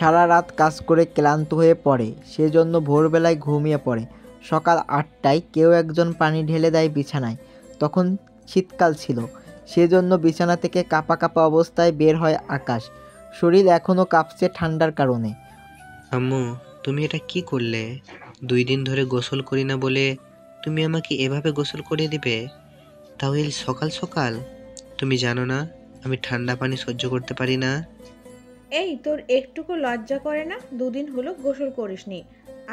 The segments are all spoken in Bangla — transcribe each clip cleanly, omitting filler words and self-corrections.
সারা রাত কাজ করে ক্লান্ত হয়ে পড়ে, সেজন্য ভোরবেলায় ঘুমিয়ে পড়ে। সকাল ৮টায় কেউ একজন পানি ঢেলে দেয় বিছানায়। তখন শীতকাল ছিল, সেজন্য বিছানা থেকে কাঁপা কাঁপা অবস্থায় বের হয় আকাশ। শরীর এখনও কাঁপছে ঠান্ডার কারণে। আম্মু, তুমি এটা কি করলে? 2 দিন ধরে গোসল করি না বলে তুমি আমাকে এভাবে গোসল করিয়ে দিবে, তাও এই সকাল সকাল? তুমি জানো না আমি ঠান্ডা পানি সহ্য করতে পারি না। এই তোর একটুকু লজ্জা করে না? 2 দিন হলো গোসল করিসনি,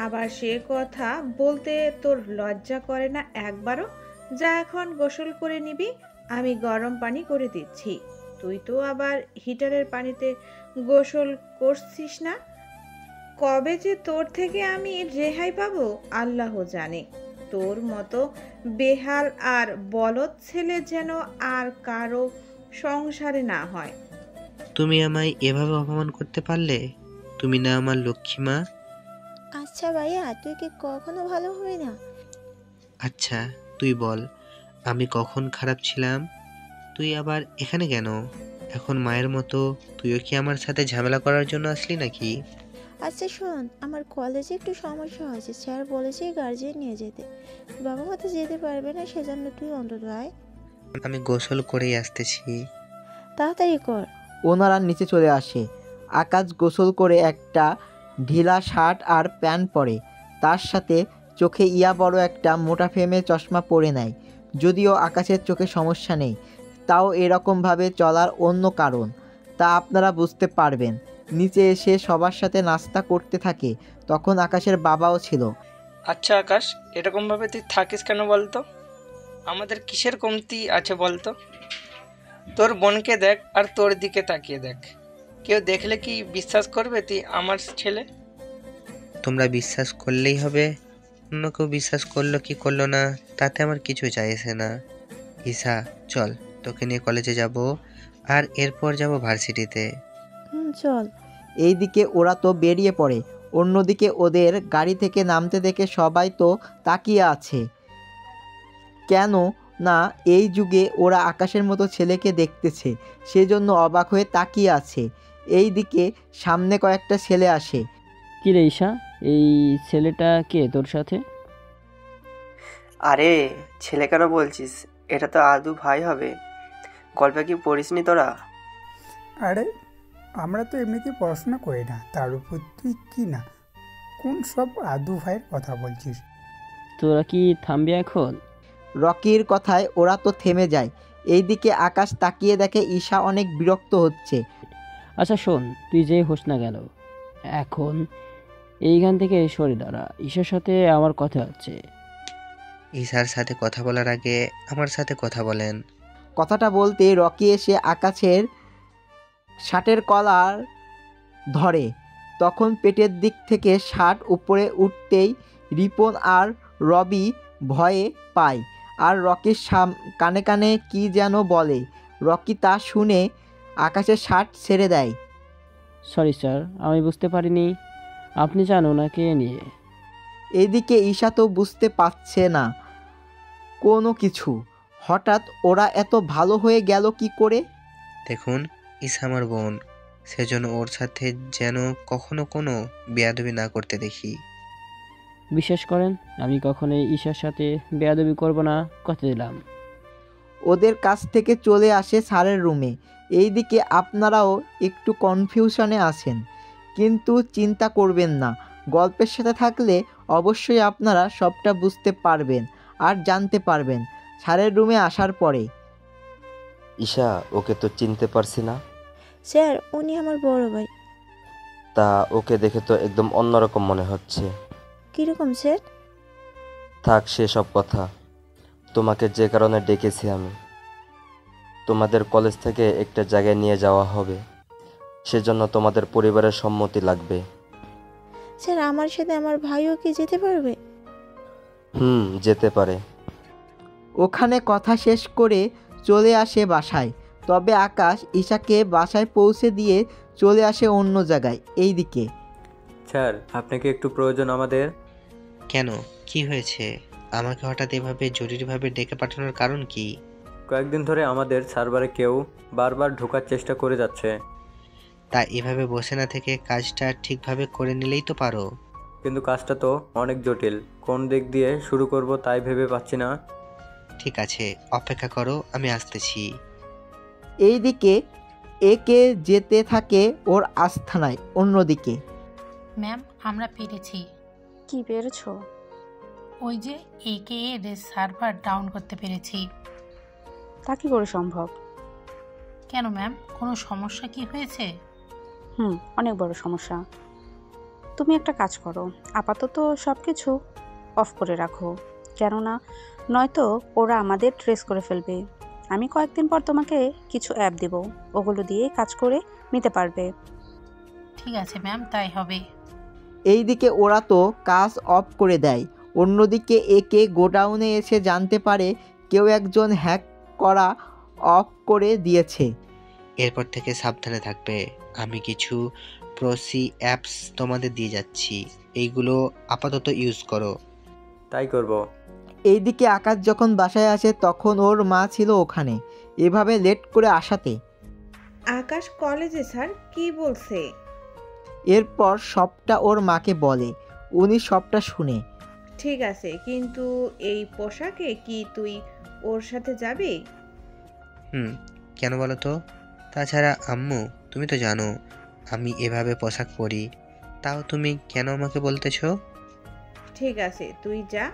আবার সে কথা বলতে তোর লজ্জা করে না একবারও? যা এখন গোসল করে নিবি, আমি গরম পানি করে দিচ্ছি। তুই তো আবার হিটারের পানিতে গোসল করছিস না। কবে যে তোর থেকে আমি রেহাই পাবো আল্লাহ জানে। তোর মতো বেহাল আর বলদ ছেলে যেন আর কারো সংসারে না হয়। তুমি আমায় এভাবে অপমান করতে পারলে? তুমি না আমার লক্ষ্মী মা? আচ্ছা ভাইয়া, তুই কি কখনো ভালো হবি না? আচ্ছা তুই বল, আমি কখন খারাপ ছিলাম? তুই আবার এখানে কেন? এখন মায়ের মতো তুইও কি আমার সাথে ঝামেলা করার জন্য আসলি নাকি? আচ্ছা শোন, আমার কলেজে একটু সমস্যা হয়েছে, স্যার বলেছে গার্জিয়ান নিয়ে যেতে। বাবা মা তো যেতে পারবে না, সেজন্য তুই অন্তত আয়। আমি গোসল করেই আসতেছি। তাড়াতাড়ি কর। ওনারা নিচে চলে আসে। আকাশ গোসল করে একটা ঢিলা শার্ট আর প্যান্ট পরে, তার সাথে চোখে বড় একটা মোটা ফ্রেমের চশমা পরে নেয়। যদিও আকাশের চোখে সমস্যা নেই, তাও এরকমভাবে চলার অন্য কারণ তা আপনারা বুঝতে পারবেন। নিচে এসে সবার সাথে নাস্তা করতে থাকে। তখন আকাশের বাবাও ছিল। আচ্ছা আকাশ, এরকমভাবে তুই থাকিস কেন বলতো? আমাদের কিসের কমতি আছে বলতো? তোর বোনকে দেখ আর তোর দিকে তাকিয়ে দেখ, কেউ দেখলে কি বিশ্বাস করবে তুই আমার ছেলে? তোমরা বিশ্বাস করলেই হবে, অন্য কেউ বিশ্বাস করলো কি করলো না তাতে আমার কিছু যায় আসে না। ঈশা চল, তোকে নিয়ে কলেজে যাব, আর এরপর যাব ভার্সিটিতে। চল। এইদিকে ওরা তো বেরিয়ে পড়ে। অন্যদিকে ওদের গাড়ি থেকে নামতে দেখে সবাই তো তাকিয়ে আছে, কেন না এই যুগে ওরা আকাশের মতো ছেলেকে দেখতেছে, সেজন্য অবাক হয়ে তাকিয়ে আছে। এই দিকে সামনে কয়েকটা ছেলে আসে। কি রে ঈশা, এই ছেলেটা কে তোর সাথে? আরে ছেলে কেন বলছিস, এটা তো আদু ভাই হবে। গল্পে কি পড়িসনি তোরা? আরে আমরা তো এমনিতে পড়াশোনা করি না, তার উপর তুই কি না কোন সব আদু ভাইয়ের কথা বলছিস? তোরা কি থামবি এখন? রকির কথায় ওরা তো থেমে যায়। এইদিকে আকাশ তাকিয়ে দেখে ঈশা অনেক বিরক্ত হচ্ছে। আচ্ছা শোন, তুই যে হোস না কেন, এখন এইখান থেকে সরে দাঁড়া, ঈশার সাথে আমার কথা হচ্ছে। ঈশার সাথে কথা বলার আগে আমার সাথে কথা বলেন। কথাটা বলতে রকি এসে আকাশের শার্টের কলার ধরে। তখন পেটের দিক থেকে শার্ট উপরে উঠতেই রিপন আর রবি ভয়ে পায়, আর রকির কানে কানে কি যেন বলে। রকি তা শুনে আকাশের শার্ট ছেড়ে দেয়। সরি স্যার, আমি বুঝতে পারিনি, আপনি যান ওনাকে নিয়ে। এদিকে ঈশা তো বুঝতে পারছে না কোনো কিছু। হঠাৎ ওরা এত ভালো হয়ে গেল কি করে? দেখুন, ঈশা আমার বোন, সেজন্য ওর সাথে যেন কখনো কোনো বেয়াদবি না করতে দেখি। বিশ্বাস করেন, আমি কখনোই ঈশার সাথে বেয়াদবি করব না, কথা দিলাম। ওদের কাছ থেকে চলে আসে স্যারের রুমে। এইদিকে আপনারাও একটু কনফিউশনে আছেন, কিন্তু চিন্তা করবেন না, গল্পের সাথে থাকলে অবশ্যই আপনারা সবটা বুঝতে পারবেন আর জানতে পারবেন স্যারের রুমে আসার পরে। ঈশা, ওকে তো চিনতে পারছি না। স্যার, উনি আমার বড় ভাই। তা ওকে দেখে তো একদম অন্যরকম মনে হচ্ছে। কিরকম স্যার? থাক সেসব কথা, তোমাকে যে কারণে ডেকেছি আমি, তোমাদের কলেজ থেকে একটা জায়গায় নিয়ে যাওয়া হবে, সেজন্য তোমাদের পরিবারের সম্মতি লাগবে। স্যার, আমার সাথে আমার ভাইও কি যেতে পারবে? যেতে পারে। ওখানে কথা শেষ করে চলে আসে বাসায়। তবে আকাশ ঈশাকে বাসায় পৌঁছে দিয়ে চলে আসে অন্য জায়গায়। এইদিকে স্যার, আপনাকে একটু প্রয়োজন আমাদের। কেন, কি হয়েছে? আমাকে হঠাৎ এভাবে জরুরিভাবে ডেকে পাঠানোর কারণ কি? কয়েকদিন ধরে আমাদের সার্ভারে কেউ বারবার ঢোকার চেষ্টা করে যাচ্ছে। তা এভাবে বসে না থেকে কাজটা ঠিকভাবে করে নিলেই তো পারো। কিন্তু কাজটা তো অনেক জটিল, কোন দিক দিয়ে শুরু করব তাই ভেবে পাচ্ছি না। ঠিক আছে, অপেক্ষা করো, আমি আসতেছি। এইদিকে একে যেতে থাকে ওর আস্থানায়। অন্যদিকে ম্যাম, আমরা পেরেছি। কি পেরেছো? ওই যে একে এর সার্ভার ডাউন করতে পেরেছি। তা কি করে সম্ভব? কেন ম্যাম, কোনো সমস্যা কি হয়েছে? অনেক বড় সমস্যা। তুমি একটা কাজ করো, আপাতত সব কিছু অফ করে রাখো, কেননা নয়তো ওরা আমাদের ট্রেস করে ফেলবে। আমি কয়েকদিন পর তোমাকে কিছু অ্যাপ দেব, ওগুলো দিয়ে কাজ করে নিতে পারবে। ঠিক আছে ম্যাম, তাই হবে। এইদিকে ওরা তো কাজ অফ করে দেয়। অন্যদিকে একে গোডাউনে এসে জানতে পারে কেউ একজন হ্যাক করা অফ করে দিয়েছে। এরপর থেকে সাবধানে থাকবে। আমি কিছু প্রসি অ্যাপস তোমাদের দিয়ে যাচ্ছি, এইগুলো আপাতত ইউজ করো। তাই করব। এইদিকে আকাশ যখন বাসায় আসে তখন ওর মা ছিল ওখানে। এভাবে লেট করে আসাতে আকাশ কলেজে স্যার কি বলছে? এরপর সবটা ওর মাকে বলে। উনি সবটা শুনে। ঠিক আছে, কিন্তু এই পোশাকে কি তুই ওর সাথে যাবি? কেন বলো তো? তাছাড়া আম্মু, তুমি তো জানো আমি এভাবে পোশাক পরি, তাও তুমি কেন আমাকে বলতেছো? ঠিক আছে, তুই যা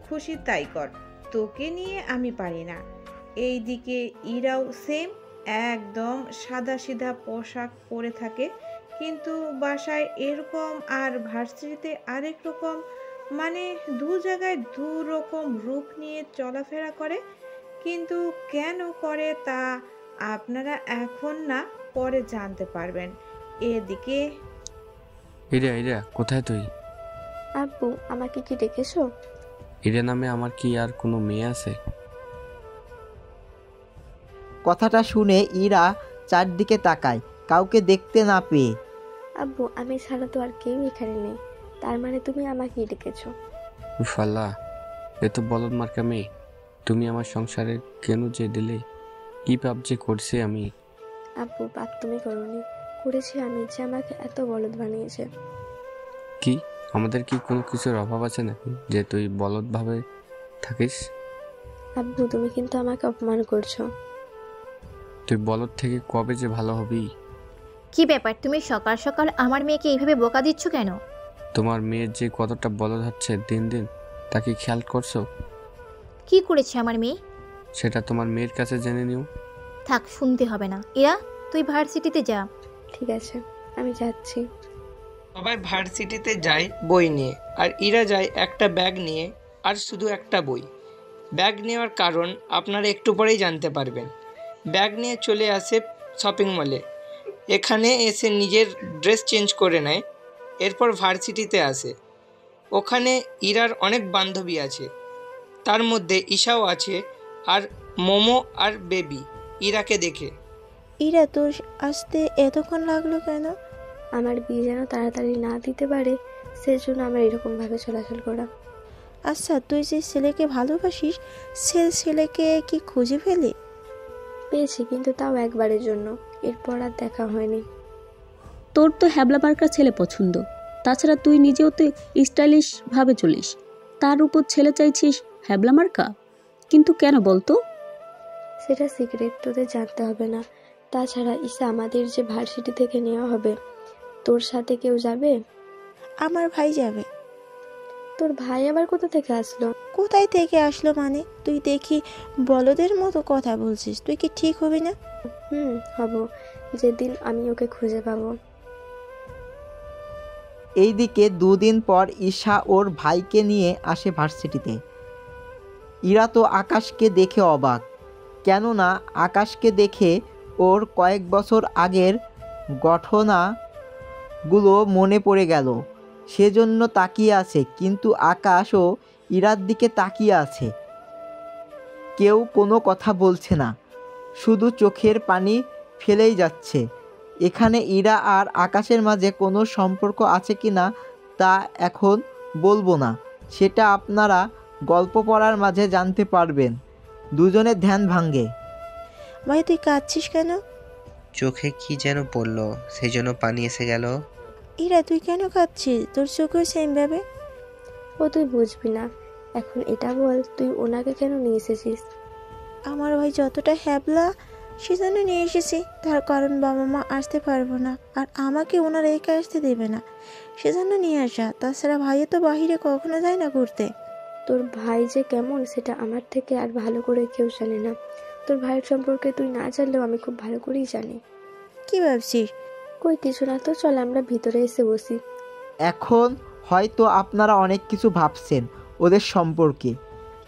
খুশি তাই কর, তোকে নিয়ে আমি পারি না। এইদিকে ইরাও সেম, একদম সাদাসিধা পোশাক পরে থাকে, কিন্তু বাসায় এরকম আর ভার্সিটিতে আরেক রকম। মানে দু জায়গায় দু রকম রূপ নিয়ে চলাফেরা করে। কিন্তু কেন করে তা আপনারা এখন না, পরে জানতে পারবেন। এদিকে ইরা কোথায় তুই? আব্বু, আমাকে কি ডেকেছো? ইরা নামে আমার কি আর কোনো মেয়ে আছে? কথাটা শুনে ইরা চারদিকে তাকায়, কাউকে দেখতে না পেয়ে। আব্বু, আমি ছাড়া তো আর কেউ এখানে নেই, তার মানে তুমি আমাকে ডেকেছো? ফাল্লা, এ তো বলদ মার্কা মেয়ে। তুমি আমার সংসারে কেন যে দিলে? কি পাপ যে করছি আমি? আব্বু, পাপ তুমি করোনি, করেছি আমি, যে আমাকে এত বলদ বানিয়েছে। কি আমাদের কি কোনো কিছুর অভাব আছে নাকি যে তুই বলদ ভাবে থাকিস? আব্বু, তুমি কিন্তু আমাকে অপমান করছো। তুই বলদ থেকে কবে যে ভালো হবি? কি ব্যাপার, তুমি সকাল সকাল আমার মেয়েকে এইভাবে বোকা দিচ্ছ কেন? তোমার মেয়ের যে কতটা বলদ হচ্ছে দিন দিন, তা কি খেয়াল করছো? কি করেছে আমার মেয়ে? সেটা তোমার মেয়ের কাছে জেনে নিও। থাক, শুনতে হবে না। ইরা, তুই ভার্সিটিতে যা। ঠিক আছে, আমি যাচ্ছি। সবাই ভার্সিটিতে যায় বই নিয়ে, আর ইরা যায় একটা ব্যাগ নিয়ে, আর শুধু একটা বই। ব্যাগ নেওয়ার কারণ আপনারা একটু পরেই জানতে পারবেন। ব্যাগ নিয়ে চলে আসে শপিং মলে। এখানে এসে নিজের ড্রেস চেঞ্জ করে নেয়। এরপর ভার্সিটিতে আসে। ওখানে ইরার অনেক বান্ধবী আছে, তার মধ্যে ঈশাও আছে, আর মোমো আর বেবি ইরাকে দেখে। ইরা, তোর আসতে এতক্ষণ লাগলো কেন? আমার বিয়ে যেন তাড়াতাড়ি না দিতে পারে, সেজন্য আমার এরকমভাবে চলাচল করা। আচ্ছা, তুই যে ছেলেকে ভালোবাসিস, সে ছেলেকে কি খুঁজে পেলি? পেয়েছি, কিন্তু তাও একবারের জন্য, এরপর আর দেখা হয়নি। তোর তো হ্যাবলা মার্কা ছেলে পছন্দ, তাছাড়া তুই নিজেও তো স্টাইলিশ ভাবে চলিস, তার উপর ছেলে চাইছিস হ্যাবলা মার্কা। কিন্তু কেন বলতো? সেটা সিক্রেট, তোদের জানতে হবে না। তাছাড়া ঈশা, আমাদের যে ভার্সিটি থেকে নেওয়া হবে, তোর সাথে কেউ যাবে? আমার ভাই যাবে। তোর ভাই আবার কোথা থেকে আসলো? কোথায় থেকে আসলো মানে? তুই দেখি বলদের মতো কথা বলছিস, তুই কি ঠিক হবি না? হব, যেদিন আমি ওকে খুঁজে পাবো। এইদিকে দুদিন পর ঈশা ওর ভাইকে নিয়ে আসে ভার্সিটিতে। ইরা তো আকাশকে দেখে অবাক, কেননা আকাশকে দেখে ওর কয়েক বছর আগের ঘটনাগুলো মনে পড়ে গেল। সেজন্য তাকিয়ে আছে, কিন্তু আকাশও ইরার দিকে তাকিয়ে আছে। কেউ কোনো কথা বলছে না, শুধু চোখের পানি ফেলেই যাচ্ছে। এখানে ইরা আর আকাশের মাঝে কোনো সম্পর্ক আছে কি না তা এখন বলবো না, সেটা আপনারা গল্প পড়ার মাঝে জানতে পারবেন। দুজনের ধ্যান ভাঙে। ভাই, তুই কাঁদছিস কেন? চোখে কি যেন পড়লো, সেই জন্য পানি এসে গেল। ইরা তুই কেন খাচ্ছিস? তোর চোখেও সেম ভাবে। ও তুই বুঝবি না। এখন এটা বল, তুই ওনাকে কেন নিয়ে এসেছিস? আমার ভাই যতটা হ্যাবলা সেজন্য নিয়ে এসেছি। তার কারণ বাবা মা আসতে পারবো না, আর আমাকে ওনারা একা আসতে দেবে না, সেজন্য নিয়ে আসা। তাছাড়া ভাইও তো বাহিরে কখনো যায় না ঘুরতে। তোর ভাই যে কেমন সেটা আমার থেকে আর ভালো করে কেউ জানে না। তোর ভাইয়ের সম্পর্কে তুই না জানলেও আমি খুব ভালো করেই জানি। কি ভাবছিস? কই কিছু না তো, চল আমরা ভিতরে এসে বসি। এখন হয়তো আপনারা অনেক কিছু ভাবছেন ওদের সম্পর্কে,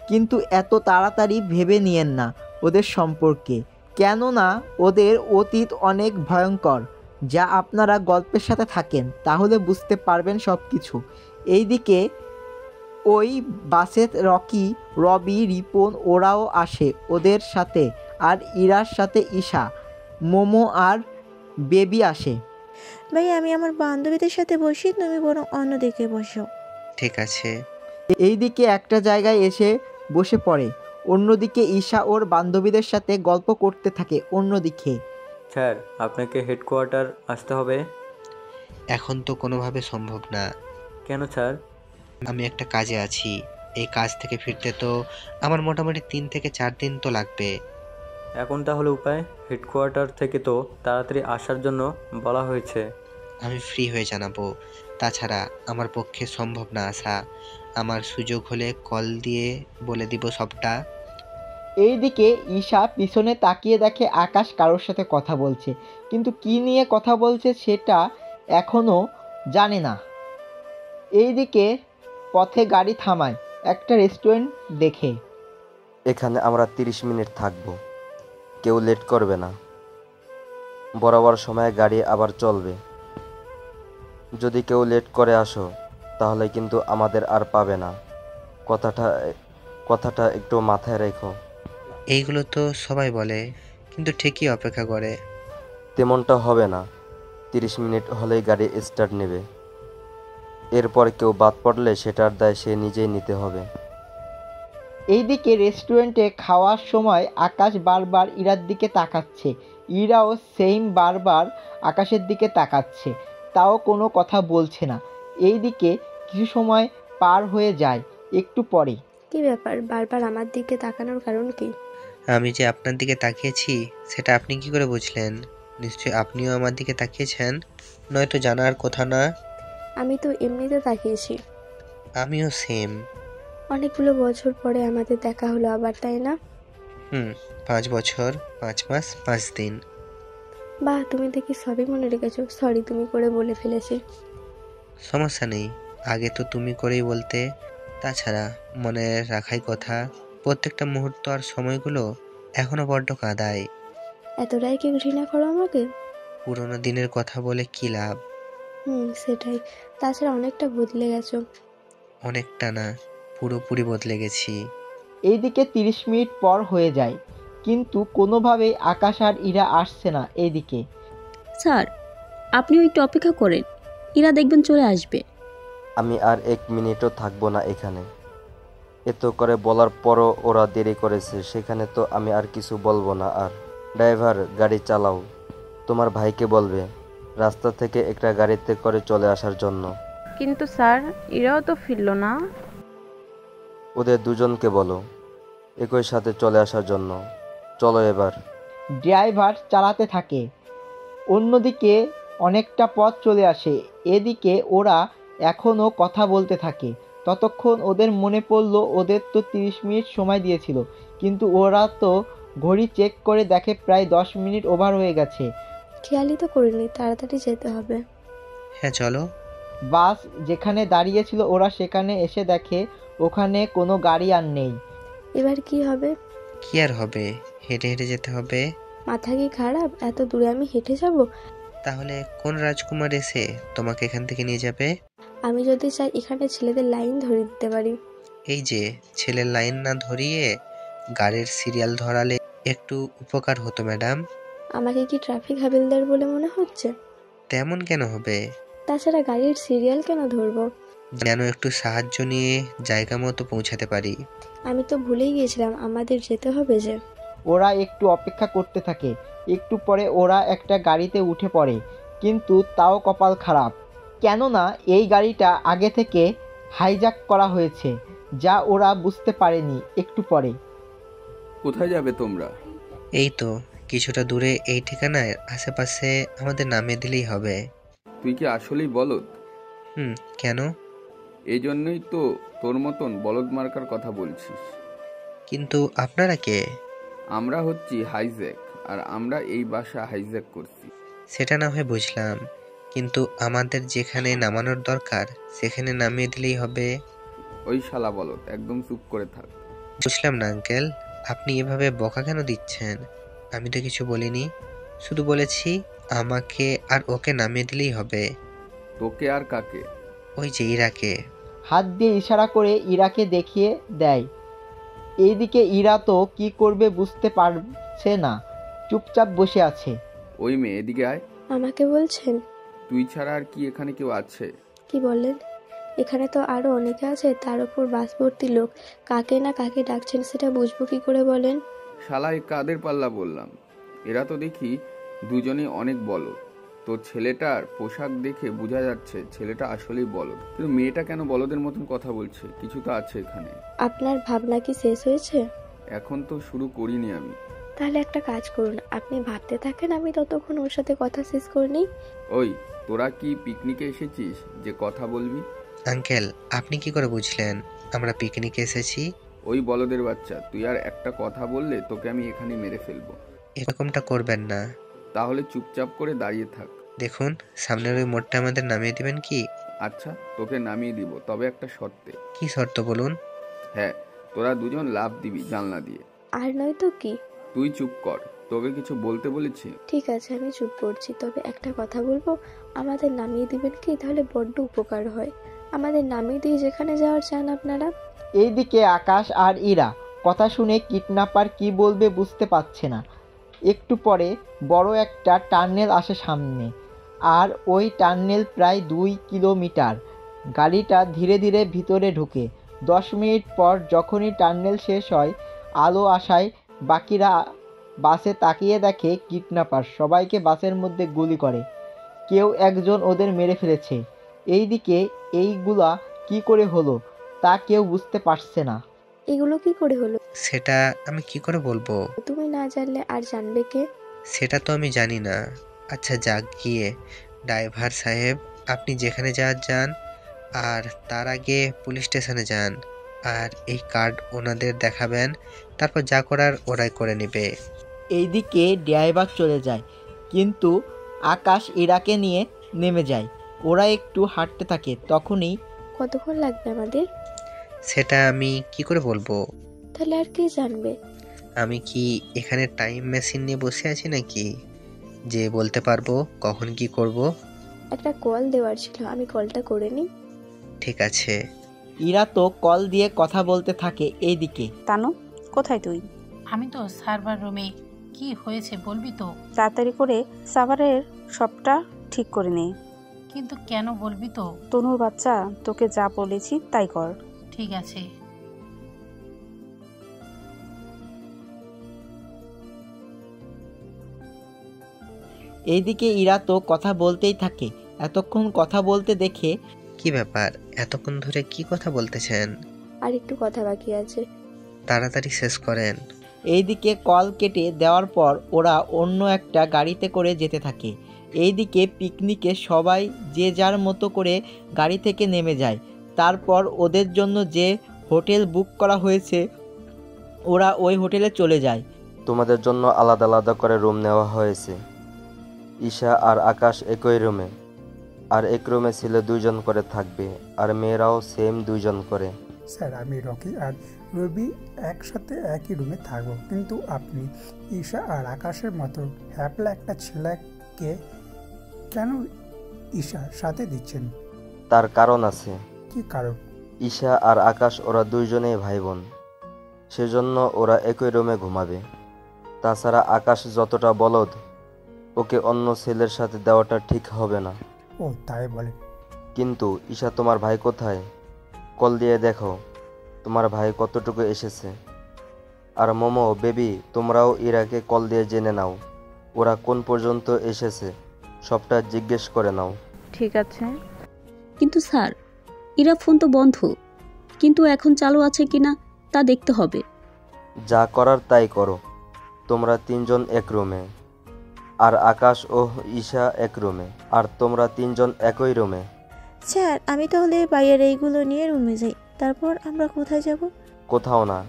কিন্তু এত তাড়াতাড়ি ভেবে নিয়েন না ওদের সম্পর্কে, কেননা ওদের অতীত অনেক ভয়ঙ্কর। যা আপনারা গল্পের সাথে থাকেন তাহলে বুঝতে পারবেন সব কিছু। এইদিকে ওই বাসে রকি, রবি, রিপন ওরাও আসে ওদের সাথে, আর ইরার সাথে ঈশা, মোমো আর বেবি আসে। ভাই আমি আমার বান্ধবীদের সাথে বসি, তুমি বরং অন্যদিকে বসো। ঠিক আছে। এইদিকে একটা জায়গায় এসে বসে পড়ে। অন্যদিকে ঈশা ওর বান্ধবীদের সাথে গল্প করতে থাকে। অন্যদিকে স্যার, আপনাকে হেডকোয়ার্টার আসতে হবে। এখন তো কোনোভাবে সম্ভব না। কেন স্যার? আমি একটা কাজে আছি। এই কাজ থেকে ফিরতে তো আমার মোটামুটি 3 থেকে 4 দিন তো লাগবে। এখন তাহলে উপায়? হেডকোয়ার্টার থেকে তো তাড়াতাড়ি আসার জন্য বলা হয়েছে। আমি ফ্রি হয়ে জানাবো। তাছাড়া আমার পক্ষে সম্ভব না আসা। আমার সুযোগ হলে কল দিয়ে বলে দিব সবটা। এইদিকে ঈশা পিছনে তাকিয়ে দেখে আকাশ কারোর সাথে কথা বলছে, কিন্তু কি নিয়ে কথা বলছে সেটা এখনও জানে না। এইদিকে পথে গাড়ি থামায় একটা রেস্টুরেন্ট দেখে। এখানে আমরা 30 মিনিট থাকবো, কেউ লেট করবে না। বরাবর সময়ে গাড়ি আবার চলবে। যদি কেউ লেট করে আসো তাহলে কিন্তু আমাদের আর পাবে না। কথাটা একটু মাথায় রেখো। এইগুলো তো সবাই বলে, কিন্তু ঠিকই অপেক্ষা করে। তেমনটা হবে না। 30 মিনিট হলেই গাড়ি স্টার্ট নেবে। এরপর কেউ বাদ পড়লে সেটার দায় সে নিজেই নিতে হবে। এইদিকে রেস্টুরেন্টে খাওয়ার সময় আকাশ বারবার ইরার দিকে তাকাচ্ছে, ইরাও সেম বারবার আকাশের দিকে তাকাচ্ছে, তাও কোনো কথা বলছে না। এইদিকে কিছু সময় পার হয়ে যায়। একটু পরে কি ব্যাপার, বারবার আমার দিকে তাকানোর কারণ কি? আমি যে আপনার দিকে তাকিয়েছি সেটা আপনি কি করে বুঝলেন? নিশ্চয়ই আপনিও আমার দিকে তাকিয়েছেন, নয়তো জানার কথা না। আমি তো এমনিতে তাকিয়েছি। আমিও সেম। অনেকগুলো বছর পরে আমাদের দেখা হলো আবার, তাই না? 5 বছর 5 মাস 5 দিন। বাহ, তুমি দেখি সবই মনে রেখেছো। সরি, তুমি করে বলে ফেলেছি। সমস্যা নেই, আগে তো তুমি করেই বলতে। তাছাড়া মনে রাখাই কথা। প্রত্যেকটা মুহূর্ত আর সময়গুলো এখনো বড্ড কাঁদায়। এতটাই কি ঘৃণা করো আমাকে? পুরোনো দিনের কথা বলে কি লাভ? সেটাই। তাছাড়া অনেকটা বদলে গেছো। অনেকটা না, পুরোপুরি বদলে গেছি। এইদিকে 30 মিনিট পর হয়ে যায়, কিন্তু কোনোভাবেই আকাশ আর ইরা আসছে না। এইদিকে স্যার, আপনিও একটু অপেক্ষা করেন, ইরা দেখবেন চলে আসবে। আমি আর 1 মিনিটও থাকবো না এখানে। এত করে বলার পরও ওরা দেরি করেছে, সেখানে তো আমি আর কিছু বলবো না। আর ড্রাইভার, গাড়ি চালাও। তোমার ভাইকে বলবে রাস্তা থেকে একটা গাড়িতে করে চলে আসার জন্য। কিন্তু স্যার, ইরাও তো ফিরল না। ওদের দুজনকে বলো একই সাথে চলে আসার জন্য। চলো এবার। ড্রাইভার চালাতে থাকে। অন্যদিকে অনেকটা পথ চলে আসে। এদিকে ওরা এখনও কথা বলতে থাকে। ততক্ষণ ওদের মনে পড়লো ওদের তো 30 মিনিট সময় দিয়েছিল, কিন্তু ওরা তো ঘড়ি চেক করে দেখে প্রায় 10 মিনিট ওভার হয়ে গেছে। খেয়ালই তো করিনি, তাড়াতাড়ি যেতে হবে। হ্যাঁ চলো। বাস যেখানে দাঁড়িয়েছিল ওরা সেখানে এসে দেখে ওখানে কোনো গাড়ি আর নেই। এবার কি হবে? কি আর হবে, হেঁটে হেঁটে যেতে হবে। মাথা কি খারাপ? এত দূরে আমি হেঁটে যাব? তাহলে কোন রাজকুমার এসে তোমাকে এখান থেকে নিয়ে যাবে? আমি যদি চাই এখানে ছেলেদের লাইন ধরে দিতে পারি। এই যে ছেলের লাইন না ধরিয়ে গাড়ির সিরিয়াল ধরালে একটু উপকার হতো ম্যাডাম। আমাকে কি ট্রাফিক হাবিলদার বলে মনে হচ্ছে? তেমন কেন হবে? তাছাড়া গাড়ির সিরিয়াল কেন ধরবো? যেন একটু সাহায্য নিয়ে জায়গা মতো পৌঁছাতে পারি। আমি তো ভুলেই গিয়েছিলাম আমাদের যেতে হবে যে। ওরা একটু অপেক্ষা করতে থাকে। একটু পরে ওরা একটা গাড়িতে উঠে পড়ে, কিন্তু তাও কপাল খারাপ, কেননা এই গাড়িটা আগে থেকে হাইজ্যাক করা হয়েছে, যা ওরা বুঝতে পারেনি একটু পরে। কোথায় যাবে তোমরা? এই তো কিছুটা দূরে এই ঠিকানায় আশেপাশে আমাদের নামিয়ে দিলেই হবে। তুই কি আসলেই বলদ? কেন? এই জন্যই তো তোর মতন বলদ মার্কার কথা বলছিস। কিন্তু আপনারা কে? আমরা হচ্ছি হাইজ্যাক, আর আমরা এই বাসা হাইজ্যাক করছি। সেটা না হয় বুঝলাম, কিন্তু আমাদের যেখানে নামানোর দরকার সেখানে নামিয়ে দিলেই হবে। ওই শালা বলদ, একদম চুপ করে থাক। বুঝলাম না আঙ্কেল, আপনি এভাবে বকা কেন দিচ্ছেন? আমি তো কিছু বলিনি, শুধু বলেছি আমাকে আর ওকে নামিয়ে দিলেই হবে। তোকে আর কাকে? ওই যে ইরাকে। হাত দিয়ে ইশারা করে ইরাকে দেখিয়ে দেয়। এইদিকে ইরা তো কি করবে বুঝতে পারছে না, চুপচাপ বসে আছে। ওই মেয়ে, এদিকে আয়। আমাকে বলছেন? তুই ছাড়া আর কি এখানে কেউ আছে? কি বলেন? এখানে তো আরো অনেকে আছে, তার উপর বাস ভর্তি লোক। কাকে না কাকে ডাকছেন সেটা বুঝবো কি করে বলেন? শালা এ কাদের পাল্লা বললাম? এরা তো দেখি দুজনেই অনেক বলদ। তোর ছেলেটার পোশাক দেখে বোঝা যাচ্ছে ছেলেটা আসলেই বলদ, কিন্তু মেয়েটা কেন বলদের মতন কথা বলছে? কিছু তো আছে এখানে। আপনার ভাবনা কি শেষ হয়েছে? এখন তো শুরু করিনি আমি। তাহলে একটা কাজ করুন, আপনি ভাবতে থাকেন, আমি ততক্ষণ ওর সাথে কথা শেষ করে নিই। ওই, তোরা কি পিকনিকে এসেছিস যে কথা বলবি? আঙ্কেল, আপনি কি করে বুঝলেন আমরা পিকনিকে এসেছি? ওই বলদের বাচ্চা, তুই আর একটা কথা বললে তোকে আমি এখানে মেরে ফেলবো। এরকমটা করবেন না। তাহলে চুপচাপ করে দাঁড়িয়ে থাক। দেখুন, সামনের ওই মোড়টা আমাদের নামিয়ে দিবেন কি? আচ্ছা, তোকে নামিয়ে দিব, তবে একটা শর্তে। কি শর্ত বলুন? হ্যাঁ, তোরা দুজন লাফ দিবি জানলা দিয়ে। আর নয় তো কি? তুই চুপ কর, তোকে কিছু বলতে বলেছি। ঠিক আছে, আমি চুপ করছি, তবে একটা কথা বলবো, আমাদের নামিয়ে দিবেন কি? তাহলে বড্ড উপকার হয়। আমাদের নামিয়ে দিয়ে যেখানে যাওয়ার চান আপনারা। এইদিকে আকাশ আর ইরা কথা শুনে কিডন্যাপার কি বলবে বুঝতে পারছে না। একটু পরে বড় একটা টার্নেল আসে সামনে, আর ওই টার্নেল প্রায় 2 কিলোমিটার। গাড়িটা ধীরে ধীরে ভিতরে ঢুকে। 10 মিনিট পর যখনই টার্নেল শেষ হয়, আলো আসায় বাকিরা বাসে তাকিয়ে দেখে কিডন্যাপার সবাইকে বাসের মধ্যে গুলি করে। কেউ একজন ওদের মেরে ফেলেছে। এইদিকে এইগুলা কি করে হলো তা কেউ বুঝতে পারছে না। এগুলো কি করে হলো? সেটা আমি কি করে বলবো? তুমি না জানলে আর জানবে কে? সেটা তো আমি জানি না। আচ্ছা যাক গিয়ে, ড্রাইভার সাহেব আপনি যেখানে যান, আর তার আগে পুলিশ স্টেশনে যান, আর এই কার্ড ওনাদের দেখাবেন, তারপর যা করার ওরাই করে নেবে। এইদিকে ড্রাইভার চলে যায়, কিন্তু আকাশ ইরাকে নিয়ে নেমে যায়। ওরা একটু হাঁটতে থাকে, তখনই কতক্ষণ লাগবে আমাদের? সেটা আমি কি করে বলবো? তাহলে আর কে জানবে? আমি কি এখানে টাইম মেশিন নিয়ে বসে আছি নাকি যে বলতে পারবো কখন কি করব? একটা কল দেওয়ার ছিল, আমি কলটা করে নিই। ঠিক আছে। ইরা তো কল দিয়ে কথা বলতে থাকে। এইদিকে তানু, কোথায় তুই? আমি তো সার্ভার রুমে। কি হয়েছে বলবি তো? তাড়াতাড়ি করে সার্ভারের সবটা ঠিক করে নে। কিন্তু কেন বলবি তো? তনুর বাচ্চা, তোকে যা বলেছি তাই কর। ঠিক আছে। এইদিকে ইরা তো কথা বলতেই থাকে। এতক্ষণ কথা বলতে দেখে, কি ব্যাপার, এতক্ষণ ধরে কি কথা বলতেছেন? আর একটু কথা বাকি আছে, তাড়াতাড়ি শেষ করেন। এইদিকে কল কেটে দেওয়ার পর ওরা অন্য একটা গাড়িতে করে যেতে থাকে। এইদিকে পিকনিকে সবাই যে যার মতো করে গাড়ি থেকে নেমে যায়। তারপর ওদের জন্য যে হোটেল বুক করা হয়েছে ওরা ওই হোটেলে চলে যায়। তোমাদের জন্য আলাদা আলাদা করে রুম নেওয়া হয়েছে। ঈশা আর আকাশ একই রুমে, আর এক রুমে ছেলে 2 জন করে থাকবে, আর মেয়েরাও সেম 2 জন করে। স্যার, আমি রকি আর রবি একসাথে একই রুমে থাকবো, কিন্তু আপনি ঈশা আর আকাশের মতো হ্যাপলা একটা ছেলেকে কেন ঈশার সাথে দিচ্ছেন? তার কারণ আছে। কি কারণ? ঈশা আর আকাশ ওরা 2 জনেই ভাই বোন, সেজন্য ওরা একই রুমে ঘুমাবে। তাছাড়া আকাশ যতটা বলদ, ওকে অন্য ছেলের সাথে দেওয়াটা ঠিক হবে না। ও তাই বলে? কিন্তু ঈশা, তোমার ভাই কোথায়? কল দিয়ে দেখো তোমার ভাই কতটুকু এসেছে। আর মোমো, বেবি, তোমরাও ইরাকে কল দিয়ে জেনে নাও ও ওরা কোন পর্যন্ত এসেছে সবটা জিজ্ঞেস করে নাও। ঠিক আছে। কিন্তু স্যার, ইরা ফোন তো বন্ধ, কিন্তু এখন চালু আছে কিনা তা দেখতে হবে। যা করার তাই করো। তোমরা তিনজন এক রুমে, আর আকাশ ও ঈশা এক রুমে, আর তোমরা তিনজন একই রুমে। স্যার, আমি তাহলে বাইরের এইগুলো নিয়ে রুমে যাই, তারপর আমরা কোথায় যাব? কোথাও না,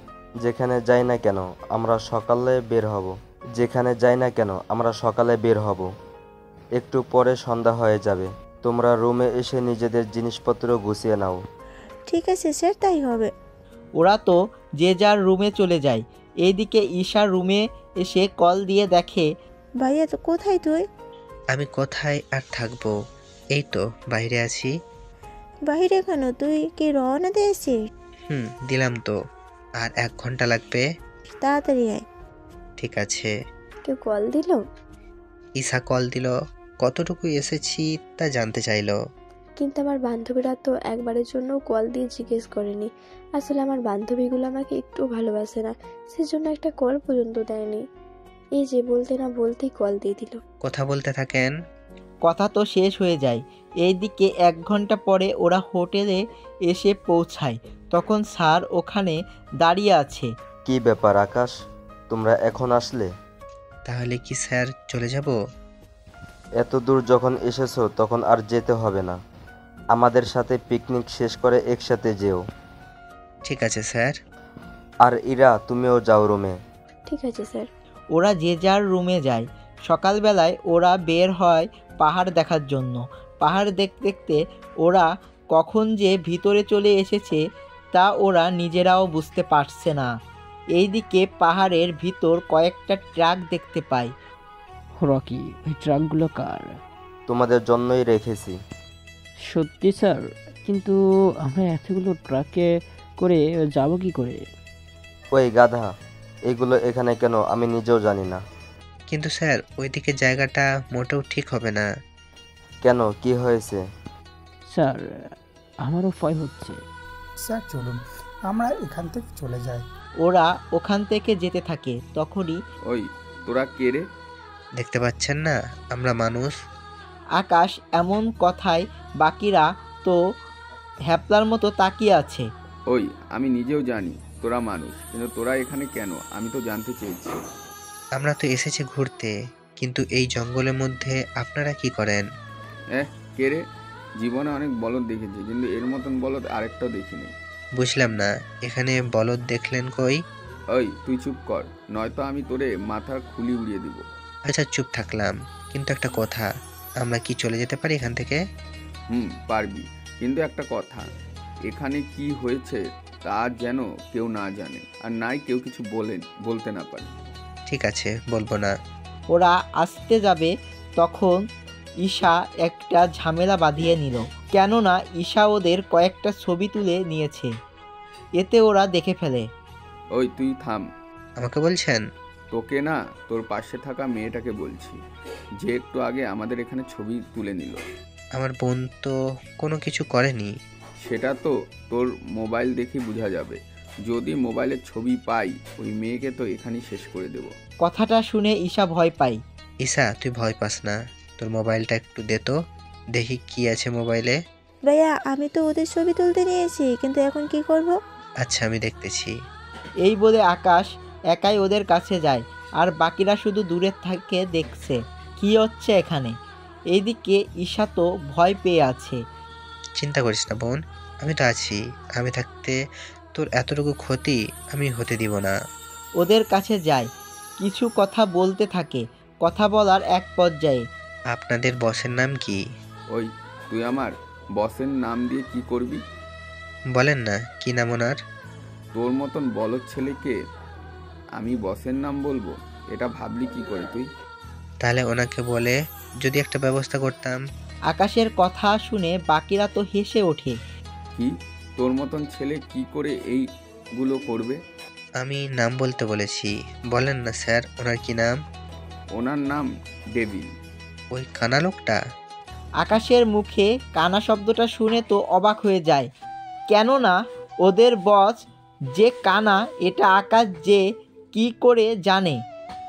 যেখানে যাই না কেন আমরা সকালে বের হব। যেখানে যাই না কেন আমরা সকালে বের হব। একটু পরে সন্ধ্যা হয়ে যাবে। তোমরা রুমে এসে নিজেদের জিনিসপত্র গুছিয়ে নাও। ঠিক আছে স্যার, তাই হবে। ওরা তো যে যার রুমে চলে যায়। এইদিকে ঈশা রুমে এসে কল দিয়ে দেখে, ভাইয়া তো কোথায় তুই? আমি কোথায় আর থাকবো, এই তো বাইরে আছি। বাইরে কেন? তুই কি রওনা দিয়েছিস? দিলাম তো। আর 1 ঘন্টা লাগবে। তাড়াতাড়ি আয়। ঠিক আছে। কেউ কল দিল? ঈশা কল দিল। কতটুকু এসেছি তা জানতে চাইলো। কিন্তু আমার বান্ধবীরা তো একবারের জন্য কল দিয়ে জিজ্ঞেস করেনি। আসলে আমার বান্ধবীগুলো আমাকে একটু ভালোবাসে না, সেজন্য একটা কল পর্যন্ত দেয়নি। এই যে বলতে না বলতেই কল দিয়ে দিল। কথা বলতে থাকেন। কথা তো শেষ হয়ে যায়। এইদিকে 1 ঘন্টা পরে ওরা হোটেলে এসে পৌঁছায়। তখন স্যার ওখানে দাঁড়িয়ে আছে। কি ব্যাপার আকাশ, তোমরা এখন আসলে? তাহলে কি স্যার চলে যাব? এত দূর যখন এসেছো তখন আর যেতে হবে না। আমাদের সাথে পিকনিক শেষ করে একসাথে যেও। ঠিক আছে স্যার। আর ইরা, তুমিও যাও রুমে। ঠিক আছে স্যার। ওরা যে যার রুমে যায়। সকালবেলায় ওরা বের হয় পাহাড় দেখার জন্য। পাহাড় দেখতে দেখতে ওরা কখন যে ভিতরে চলে এসেছে তা ওরা নিজেরাও বুঝতে পারছে না। এইদিকে পাহাড়ের ভিতর কয়েকটা ট্রাক দেখতে পায়। রকি, ওই ট্রাকগুলো কার? তোমাদের জন্যই রেখেছি। সত্যি স্যার? কিন্তু আমরা এতগুলো ট্রাকে করে যাব কি করে? ওই গাধা, এগুলো এখানে কেন আমি নিজেও জানি না। কিন্তু স্যার, ওইদিকে জায়গাটা মোটেও ঠিক হবে না। কেন, কি হয়েছে? স্যার, আমারও ভয় হচ্ছে। স্যার চলুন আমরা এখান থেকে চলে যাই। ওরা ওখান থেকে যেতে থাকে। তখনই ওই তোরা কে রে? দেখতে পাচ্ছেন না আমরা মানুষ? আকাশ এমন কথায় বাকিরা তো হ্যাপলার মতো তাকিয়ে আছে। ওই আমি নিজেও জানি তোরা মানুষ, কিন্তু তোরা এখানে কেন আমি তো জানতে চেয়েছি। আমরা তো এসেছি ঘুরতে, কিন্তু এই জঙ্গলের মধ্যে আপনারা কি করেন? কে রে? জীবনে অনেক বলদ দেখেছি, কিন্তু এর মতন বলদ আরেকটাও দেখিনি। বুঝলাম না, এখানে বলদ দেখলেন কই? ওই তুই চুপ কর, নয়তো আমি তোরে মাথার খুলি উড়িয়ে দিব। আচ্ছা চুপ থাকলাম, কিন্তু একটা কথা, আমরা কি চলে যেতে পারি এখান থেকে? পারবি, কিন্তু একটা কথা, এখানে কি হয়েছে তা যেন কেউ না জানে, আর নাই কেউ কিছু বলতে না পারে। ঠিক আছে, বলবো না। ওরা আসতে যাবে তখন ঈশা একটা ঝামেলা বাঁধিয়ে নিল। কেননা ঈশা ওদের কয়েকটা ছবি তুলে নিয়েছে। এতে ওরা দেখে ফেলে। ওই তুই থাম। আমাকে বলছেন? তোকে না, তোর পাশে থাকা মেয়েটাকে বলছি, যে একটু আগে আমাদের এখানে ছবি তুলে নিল। আমার বোন তো কোনো কিছু করেনি। সেটা তো তোর মোবাইল দেখে বোঝা যাবে। যদি মোবাইলের ছবি পাই, ওই মেয়েকে তো এখানেই শেষ করে দেব। কথাটা শুনে ঈশা ভয় পায়। ঈশা, তুই ভয় পাস না, তোর মোবাইলটা একটু দে তো, দেখি কি আছে মোবাইলে। ভাইয়া, আমি তো ওদের ছবি তুলতে নিয়েছি, কিন্তু এখন কি করব? আচ্ছা, আমি দেখতেছি। এই বলে আকাশ একাই ওদের কাছে যায়, আর বাকিরা শুধু দূরে থেকে দেখছে কি হচ্ছে এখানে। এইদিকে ঈশা তো ভয় পেয়ে আছে। চিন্তা করিস না বোন, আমি তো আছি। আমি থাকতে তোর এতটুকু ক্ষতি আমি হতে দিব না। ওদের কাছে যায়, কিছু কথা বলতে থাকে। কথা বলার এক পর্যায়ে, আপনাদের বসের নাম কি? ওই তুই আমার বসের নাম দিয়ে কি করবি? বলেন না, কি নাম ওনার? তোর মতন বলদ ছেলেকে আমি বসের নাম বলবো, এটা ভাবলি কি করে তুই? তাহলে ওনাকে বলে যদি একটা ব্যবস্থা করতাম। আকাশের কথা শুনে বাকিরা তো হেসে ওঠে। কি, তোর মতন ছেলে কি করে এইগুলো করবে? আমি নাম বলতে বলেছি। বলেন না স্যার, ওনার কি নাম? ওনার নাম ডেভিল। ওই কানা লোকটা? আকাশের মুখে কানা শব্দটা শুনে তো অবাক হয়ে যায়। কেননা ওদের বস যে কানা এটা আকাশ যে কি করে জানে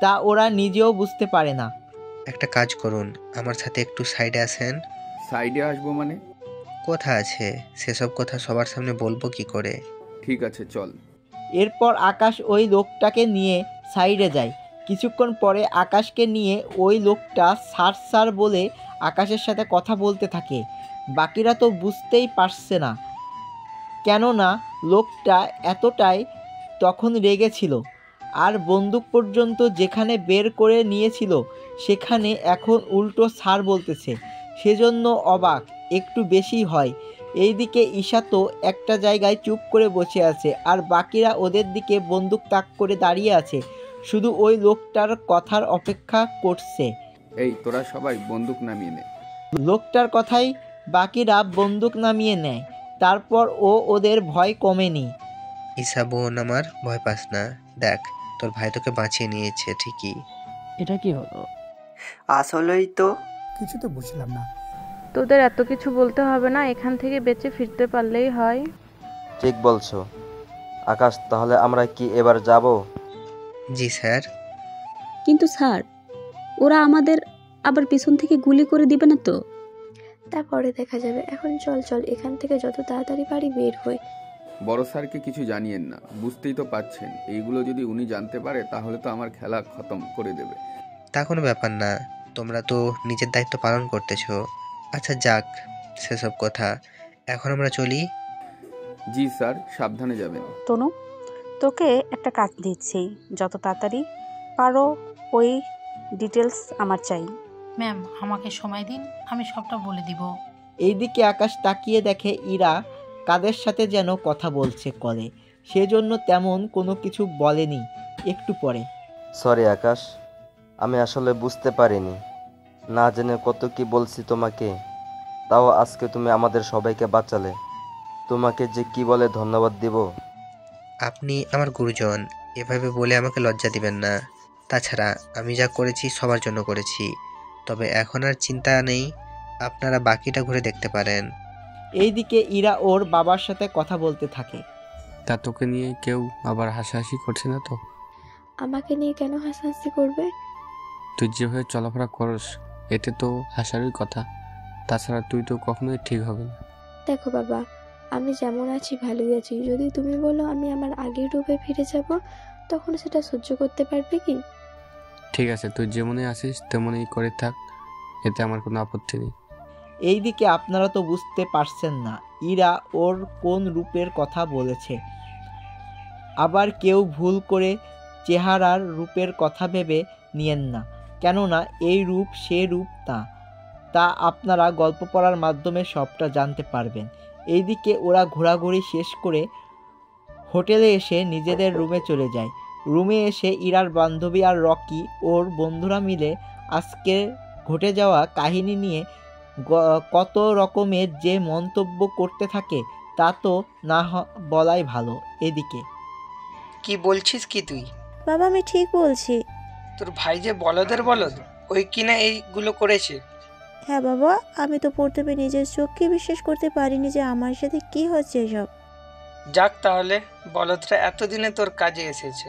তা ওরা নিজেও বুঝতে পারে না। একটা কাজ করুন, আমার সাথে একটু সাইডে আসেন। সাইডে আসবো মানে? কথা আছে, সেসব কথা সবার সামনে বলবো কি করে? ঠিক আছে চল। এরপর আকাশ ওই লোকটাকে নিয়ে সাইডে যায়। কিছুক্ষণ পরে আকাশকে নিয়ে ওই লোকটা স্যার স্যার বলে আকাশের সাথে কথা বলতে থাকে। বাকিরা তো বুঝতেই পারছে না, কেননা লোকটা এতটাই তখন রেগেছিল। আর বন্দুক পর্যন্ত যেখানে বের করে নিয়েছিল সেখানে এখন উল্টো স্যার বলতেছে। সেজন্য অবাক একটু বেশি হয়। এইদিকে ঈশা তো একটা জায়গায় চুপ করে বসে আছে, আর বাকিরা ওদের দিকে বন্দুক তাক করে দাঁড়িয়ে আছে, শুধু ওই লোকটার কথার অপেক্ষা করছে। এই তোরা সবাই বন্দুক নামিয়ে নে। লোকটার কথাই বাকিরা বন্দুক নামিয়ে নেয়। তারপর ওদের ভয় কমেনি। ঈশা বোন আমার, ভয় পাস না, দেখ তোর ভাই তোকে বাঁচিয়ে নিয়েছে ঠিকই। এটা কি হলো? আসলেই তো কিছু তো বুঝলাম না। তোদের এত কিছু বলতে হবে না, এখান থেকে বেঁচে ফিরতে পারলেই হয়। ঠিক বলছো। আকাশ, তাহলে আমরা কি এবার যাব? জি স্যার। কিন্তু স্যার, ওরা আমাদের আবার পিছন থেকে গুলি করে দিবে না তো? তারপরে দেখা যাবে। এখন চল চল এখান থেকে যত তাড়াতাড়ি পারি বের হই। বড় স্যারকে কিছু জানিয়েন না, বুঝতেই তো পাচ্ছেন, এইগুলো যদি উনি জানতে পারে তাহলে তো আমার খেলা খতম করে দেবে। তা কোনো ব্যাপার না, তোমরা তো নিজের দায়িত্ব পালন করতেছো। আচ্ছা যাক সেসব কথা, এখন আমরা চলি। জি স্যার, সাবধানে যাবেন। তনু, তোকে একটা কাজ দিচ্ছি, যত তাড়াতাড়ি পারো ওই ডিটেলস আমার চাই। ম্যাম আমাকে সময় দিন, আমি সবটা বলে দিব। এইদিকে আকাশ তাকিয়ে দেখে ইরা কাদের সাথে যেন কথা বলছে কলে। সেজন্য তেমন কোনো কিছু বলেনি। একটু পরে, সরি আকাশ, আমি আসলে বুঝতে পারিনি, না জেনে কত কি বলছি তোমাকে। তাও আজকে তুমি আমাদের সবাইকে বাঁচালে, তোমাকে যে কি বলে ধন্যবাদ দিব। আপনি আমার গুরুজন, এভাবে বলে আমাকে লজ্জা দিবেন না। তাছাড়া আমি যা করেছি সবার জন্য করেছি, তবে এখন আর চিন্তা নেই, আপনারা বাকিটা ঘুরে দেখতে পারেন। এইদিকে ইরা ওর বাবার সাথে কথা বলতে থাকে। তা তোকে নিয়ে কেউ আবার হাসাহাসি করছে না তো? আমাকে নিয়ে কেন হাসাহাসি করবে? তুই যেভাবে চলাফেরা করস এতে তো হাসারই কথা। তাছাড়া তুই তো কখনোই ঠিক হবে না। দেখো বাবা, আমি যেমন আছি ভালোই আছি। যদি তুমি বলো আমি আমার আগের রূপে ফিরে যাব, তখন সেটা সহ্য করতে পারবে কি? ঠিক আছে, তুই যেমনই আসিস তেমনই করে থাক, এতে আমার কোনো আপত্তি নেই। এইদিকে আপনারা তো বুঝতে পারছেন না ইরা ওর কোন রূপের কথা বলেছে। আবার কেউ ভুল করে চেহারার রূপের কথা ভেবে নিয়েন না, কেননা এই রূপ সে রূপ না। তা আপনারা গল্প পড়ার মাধ্যমে সবটা জানতে পারবেন। এইদিকে ওরা ঘোরাঘুরি শেষ করে হোটেলে এসে নিজেদের রুমে চলে যায়। রুমে এসে ইরার বান্ধবী আর রকি ওর বন্ধুরা মিলে আজকে ঘটে যাওয়া কাহিনী নিয়ে কত রকমের যে মন্তব্য করতে থাকে তা তো না বলাই ভালো। এদিকে কি বলছিস কি তুই? বাবা আমি ঠিক বলছি। তোর ভাই যে বলদের বলদ, ওই কিনা এইগুলো করেছে। হ্যাঁ বাবা, আমি তো প্রথমে নিজের চোখকে বিশ্বাস করতে পারিনি যে আমার সাথে কি হচ্ছে এসব। যাক তাহলে, বলদরা এতদিনে তোর কাজে এসেছে।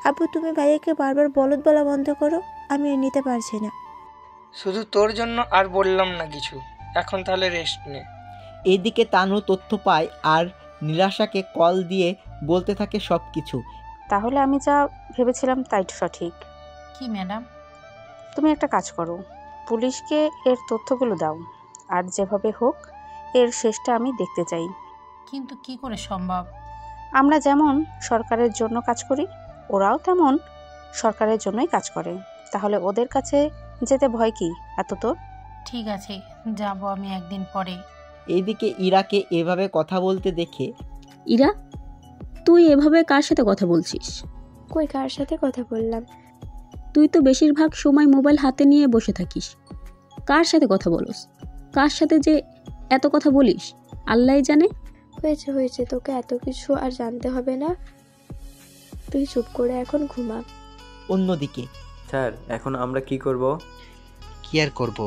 আব্বু তুমি ভাইয়াকে বারবার বলদ বলা বন্ধ করো, আমি নিতে পারছি না। শুধু তোর জন্য আর বললাম না কিছু, এখন তাহলে রেস্ট নে। এদিকে তানু তথ্য পায় আর নিরাশাকে কল দিয়ে বলতে থাকে সব কিছু। তাহলে আমি যা ভেবেছিলাম তাই সঠিক। কি ম্যাডাম? তুমি একটা কাজ করো, পুলিশকে এর তথ্যগুলো দাও, আর যেভাবে হোক এর শেষটা আমি দেখতে চাই। কিন্তু কি করে সম্ভব? আমরা যেমন সরকারের জন্য কাজ করি, ওরাও তেমন সরকারের জন্যই কাজ করে। তাহলে ওদের কাছে যেতে ভয় কি এত তোর? ঠিক আছে, যাব আমি একদিন পরে। এইদিকে ইরাকে এভাবে কথা বলতে দেখে, ইরা তুই এভাবে কার সাথে কথা বলছিস? কই কার সাথে কথা বললাম? তুই তো বেশিরভাগ সময় মোবাইল হাতে নিয়ে বসে থাকিস। কার সাথে কথা বলস? কার সাথে যে এত কথা বলিস আল্লাহই জানে। হয়েছে হয়েছে, তোকে এত কিছু আর জানতে হবে না, তুই চুপ করে এখন ঘুমা। অন্যদিকে স্যার এখন আমরা কি করব? কি আর করব,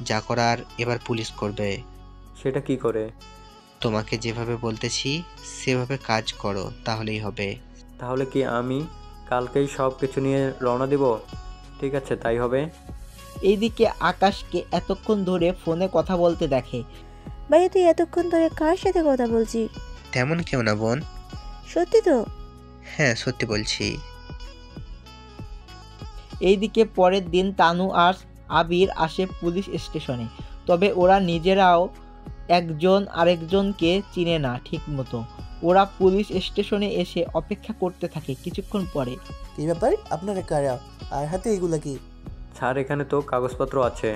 যা করার এবার পুলিশ করবে। সেটা কি করে? তোমাকে যেভাবে বলতেছি সেভাবে কাজ করো, তাহলেই হবে। তাহলে কি আমি কালকেই সব কিছু নিয়ে রওনা দিব? ঠিক আছে তাই হবে। এইদিকে আকাশকে এতক্ষণ ধরে ফোনে কথা বলতে দেখে। ভাইয়া তুই এতক্ষণ ধরে কার সাথে কথা বলছিস? তেমন কেউ না বোন। সত্যি তো? হ্যাঁ সত্যি বলছি। এইদিকে পরের দিন তানু আর আবির আসে পুলিশ স্টেশনে। তবে ওরা নিজেরাও একজন আরেকজনকে চিনে না ঠিক মতো। ওরা পুলিশ স্টেশনে এসে অপেক্ষা করতে থাকে। কিছুক্ষণ পরে, এই ব্যাপার, আপনারা কারা আর হাতে এগুলা কি? স্যার এখানে তো কাগজপত্র আছে।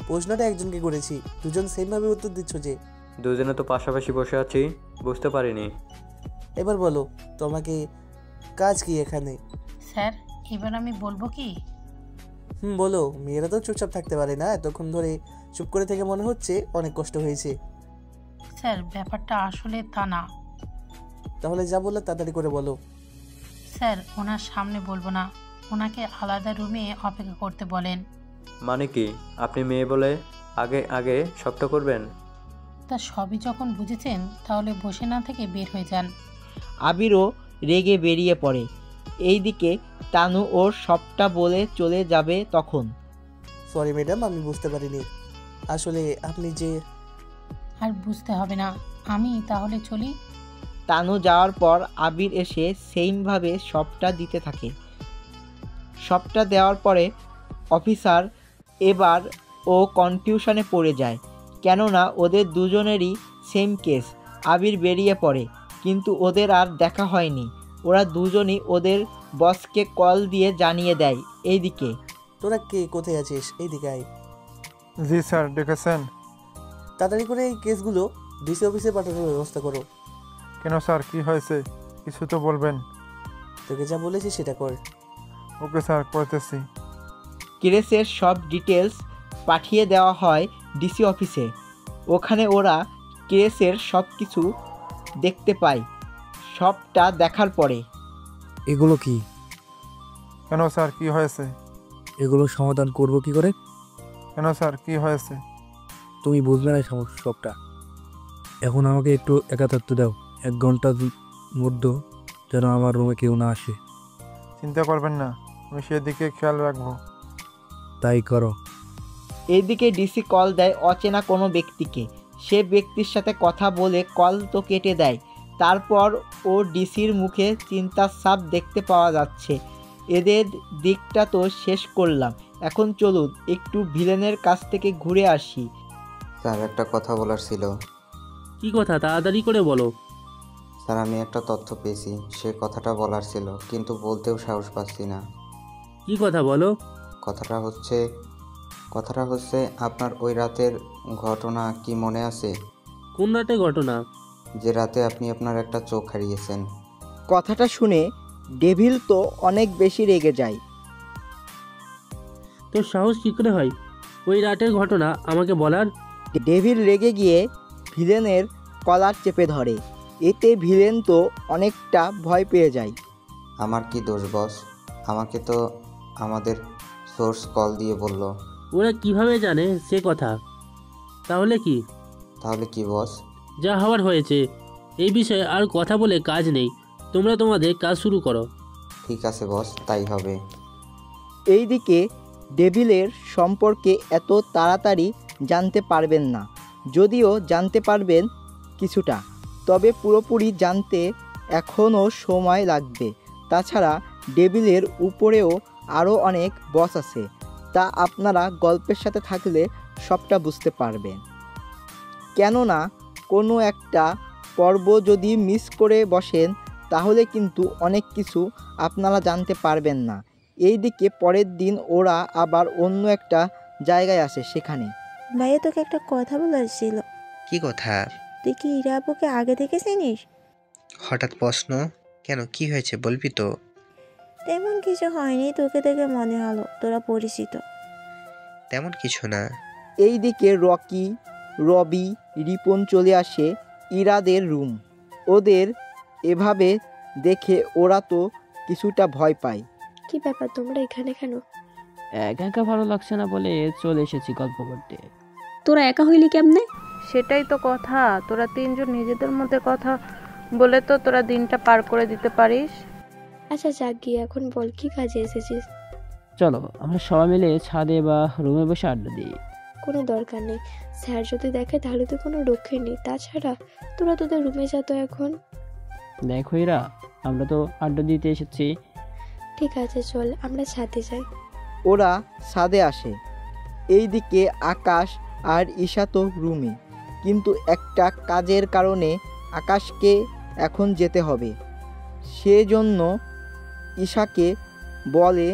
প্রশ্নটা একজনকে করেছি, দুজন সেমভাবে উত্তর দিচ্ছ যে? দুজনে তো পাশাপাশি বসে আছি, বুঝতে পারিনি। এবার বলো তোমাকে কাজ কি এখানে? স্যার এবার আমি বলবো কি? বলো। মেয়েরা তো চুপচাপ থাকতে পারে না, এতক্ষণ ধরে চুপ করে থেকে মনে হচ্ছে অনেক কষ্ট হয়েছে। স্যার ব্যাপারটা আসলে তা না। তাহলে যা বললে তাড়াতাড়ি করে বলো। স্যার ওনার সামনে বলবো না, ওনাকে আলাদা রুমে অপেক্ষা করতে বলেন। মানে কি আপনি মেয়ে বলে আগে আগে সবটা করবেন? তা সবই যখন বুঝেছেন তাহলে বসে না থেকে বের হয়ে যান। আবিরও রেগে বেরিয়ে পড়ে। এইদিকে তানু ওর সবটা বলে চলে যাবে তখন। সরি ম্যাডাম, আমি বুঝতে পারিনি। আসলে আপনি যে... আর বুঝতে হবে না, আমি তাহলে চলি। তানু যাওয়ার পর আবির এসে সেইমভাবে সবটা দিতে থাকে। সবটা দেওয়ার পরে অফিসার এবার ও কনফিউশনে পড়ে যায়, কেননা ওদের দুজনেরই সেম কেস। আবির বেরিয়ে পড়ে, কিন্তু ওদের আর দেখা হয়নি। ওরা দুজনই ওদের বসকে কল দিয়ে জানিয়ে দেয়। এইদিকে, তোরা কে কোথায় আছিস? এইদিকে আয়। জি স্যার, ডেকেছেন? তাড়াতাড়ি করে এই কেসগুলো ডিসি অফিসে পাঠানোর ব্যবস্থা করো। কেন স্যার, কি হয়েছে? কিছু তো বলবেন। তোকে যা বলেছি সেটা কর। ওকে স্যার, করতেছি। কেসের সব ডিটেলস পাঠিয়ে দেওয়া হয় ডিসি অফিসে। ওখানে ওরা কেসের সব কিছু দেখতে পায়। সবটা দেখার পরে, এগুলো কি? কেন স্যার, কি হয়েছে? এগুলো সমাধান করব কি করে? কেন স্যার, কি হয়েছে? তুমি বুঝবে না সবটা। এখন আমাকে একটু একাত্ম দাও, 1 ঘন্টার মধ্যে যেন আমার রুমে কেউ না আসে। চিন্তা করবেন না, আমি সেদিকে খেয়াল রাখবো। তাই করো। এইদিকে ডিসি কল দেয় অচেনা কোনো ব্যক্তিকে। সে ব্যক্তির সাথে কথা বলে কল তো কেটে দেয়। তারপর ও ডিসির মুখে চিন্তার ছাপ দেখতে পাওয়া যাচ্ছে। এদের দিকটা তো শেষ করলাম, এখন চলুন একটু ভিলেনের কাছ থেকে ঘুরে আসি। স্যার একটা কথা বলার ছিল। কি কথা, তাড়াতাড়ি করে বলো। স্যার আমি একটা তথ্য পেয়েছি, সে কথাটা বলার ছিল, কিন্তু বলতেও সাহস পাচ্ছি না। কি কথা বলো? কথাটা হচ্ছে আপনার ওই রাতের ঘটনা কি মনে আছে? কোন রাতে ঘটনা? যে রাতে আপনি আপনার একটা চোখ হারিয়েছেন। কথাটা শুনে ডেভিল তো অনেক বেশি রেগে যায়। তোর সাহস কী করে হয় ওই রাতের ঘটনা আমাকে বলার? ডেভিল রেগে গিয়ে ভিলেনের কলার চেপে ধরে। এতে ভিলেন তো অনেকটা ভয় পেয়ে যায়। আমার কি দোষ বস? আমাকে তো আমাদের সোর্স কল দিয়ে বলল। ওরা কিভাবে জানে সে কথা? তাহলে কি বস? যা হওয়ার হয়েছে, এই বিষয়ে আর কথা বলে কাজ নেই। তোমরা তোমাদের কাজ শুরু করো। ঠিক আছে বস, তাই হবে। এইদিকে ডেভিলের সম্পর্কে এত তাড়াতাড়ি জানতে পারবেন না, যদিও জানতে পারবেন কিছুটা, তবে পুরোপুরি জানতে এখনও সময় লাগবে। তাছাড়া ডেভিলের উপরেও আরও অনেক বস আছে, তা আপনারা গল্পের সাথে থাকলে সবটা বুঝতে পারবেন। কেননা কোনো একটা পর্ব যদি মিস করে বসেন তাহলে কিন্তু অনেক কিছু আপনারা জানতে পারবেন না। এইদিকে পরের দিন ওরা আবার অন্য একটা জায়গায় আসে। সেখানে, ভাইয়া তোকে একটা কথা বলার ছিল। কি কথা? তুই কি ইরা আপুকে আগে থেকে চিনিস? হঠাৎ প্রশ্ন কেন, কি হয়েছে বলবি তো? তেমন কিছু হয়নি, তোকে দেখে মনে হলো তোরা পরিচিত। তেমন কিছু না। এইদিকে রকি, রবি, রিপন চলে আসে ইরাদের রুম। ওদের এভাবে দেখে ওরা তো কিছুটা ভয় পায়। কি ব্যাপার, তোমরা এখানে কেন? একা একা ভালো লাগছে না বলে চলে এসেছি গল্প করতে। তোরা একা হইলি কেমনে? সেটাই তো কথা, তোরা 3 জন নিজেদের মধ্যে কথা বলে তো তোরা দিনটা পার করে দিতে পারিস। আচ্ছা যাক গিয়ে, এখন বল কি কাজে এসেছিস? চলো আমরা সবাই মিলে ছাদে বা রুমে বসে আড্ডা দিই। কোনো দরকার নেই, স্যার যদি দেখে তাহলে তো কোনো রক্ষে নেই। তাছাড়া তোরা তোদের রুমে যা তো এখন। দেখো এরা, আমরা তো আড্ডা দিতে এসেছি। ঠিক আছে চল আমরা ছাদে যাই। ওরা ছাদে আসে। এইদিকে আকাশ আর ঈশা তো রুমে, কিন্তু একটা কাজের কারণে আকাশকে এখন যেতে হবে। সেজন্য ঈশাকে বলে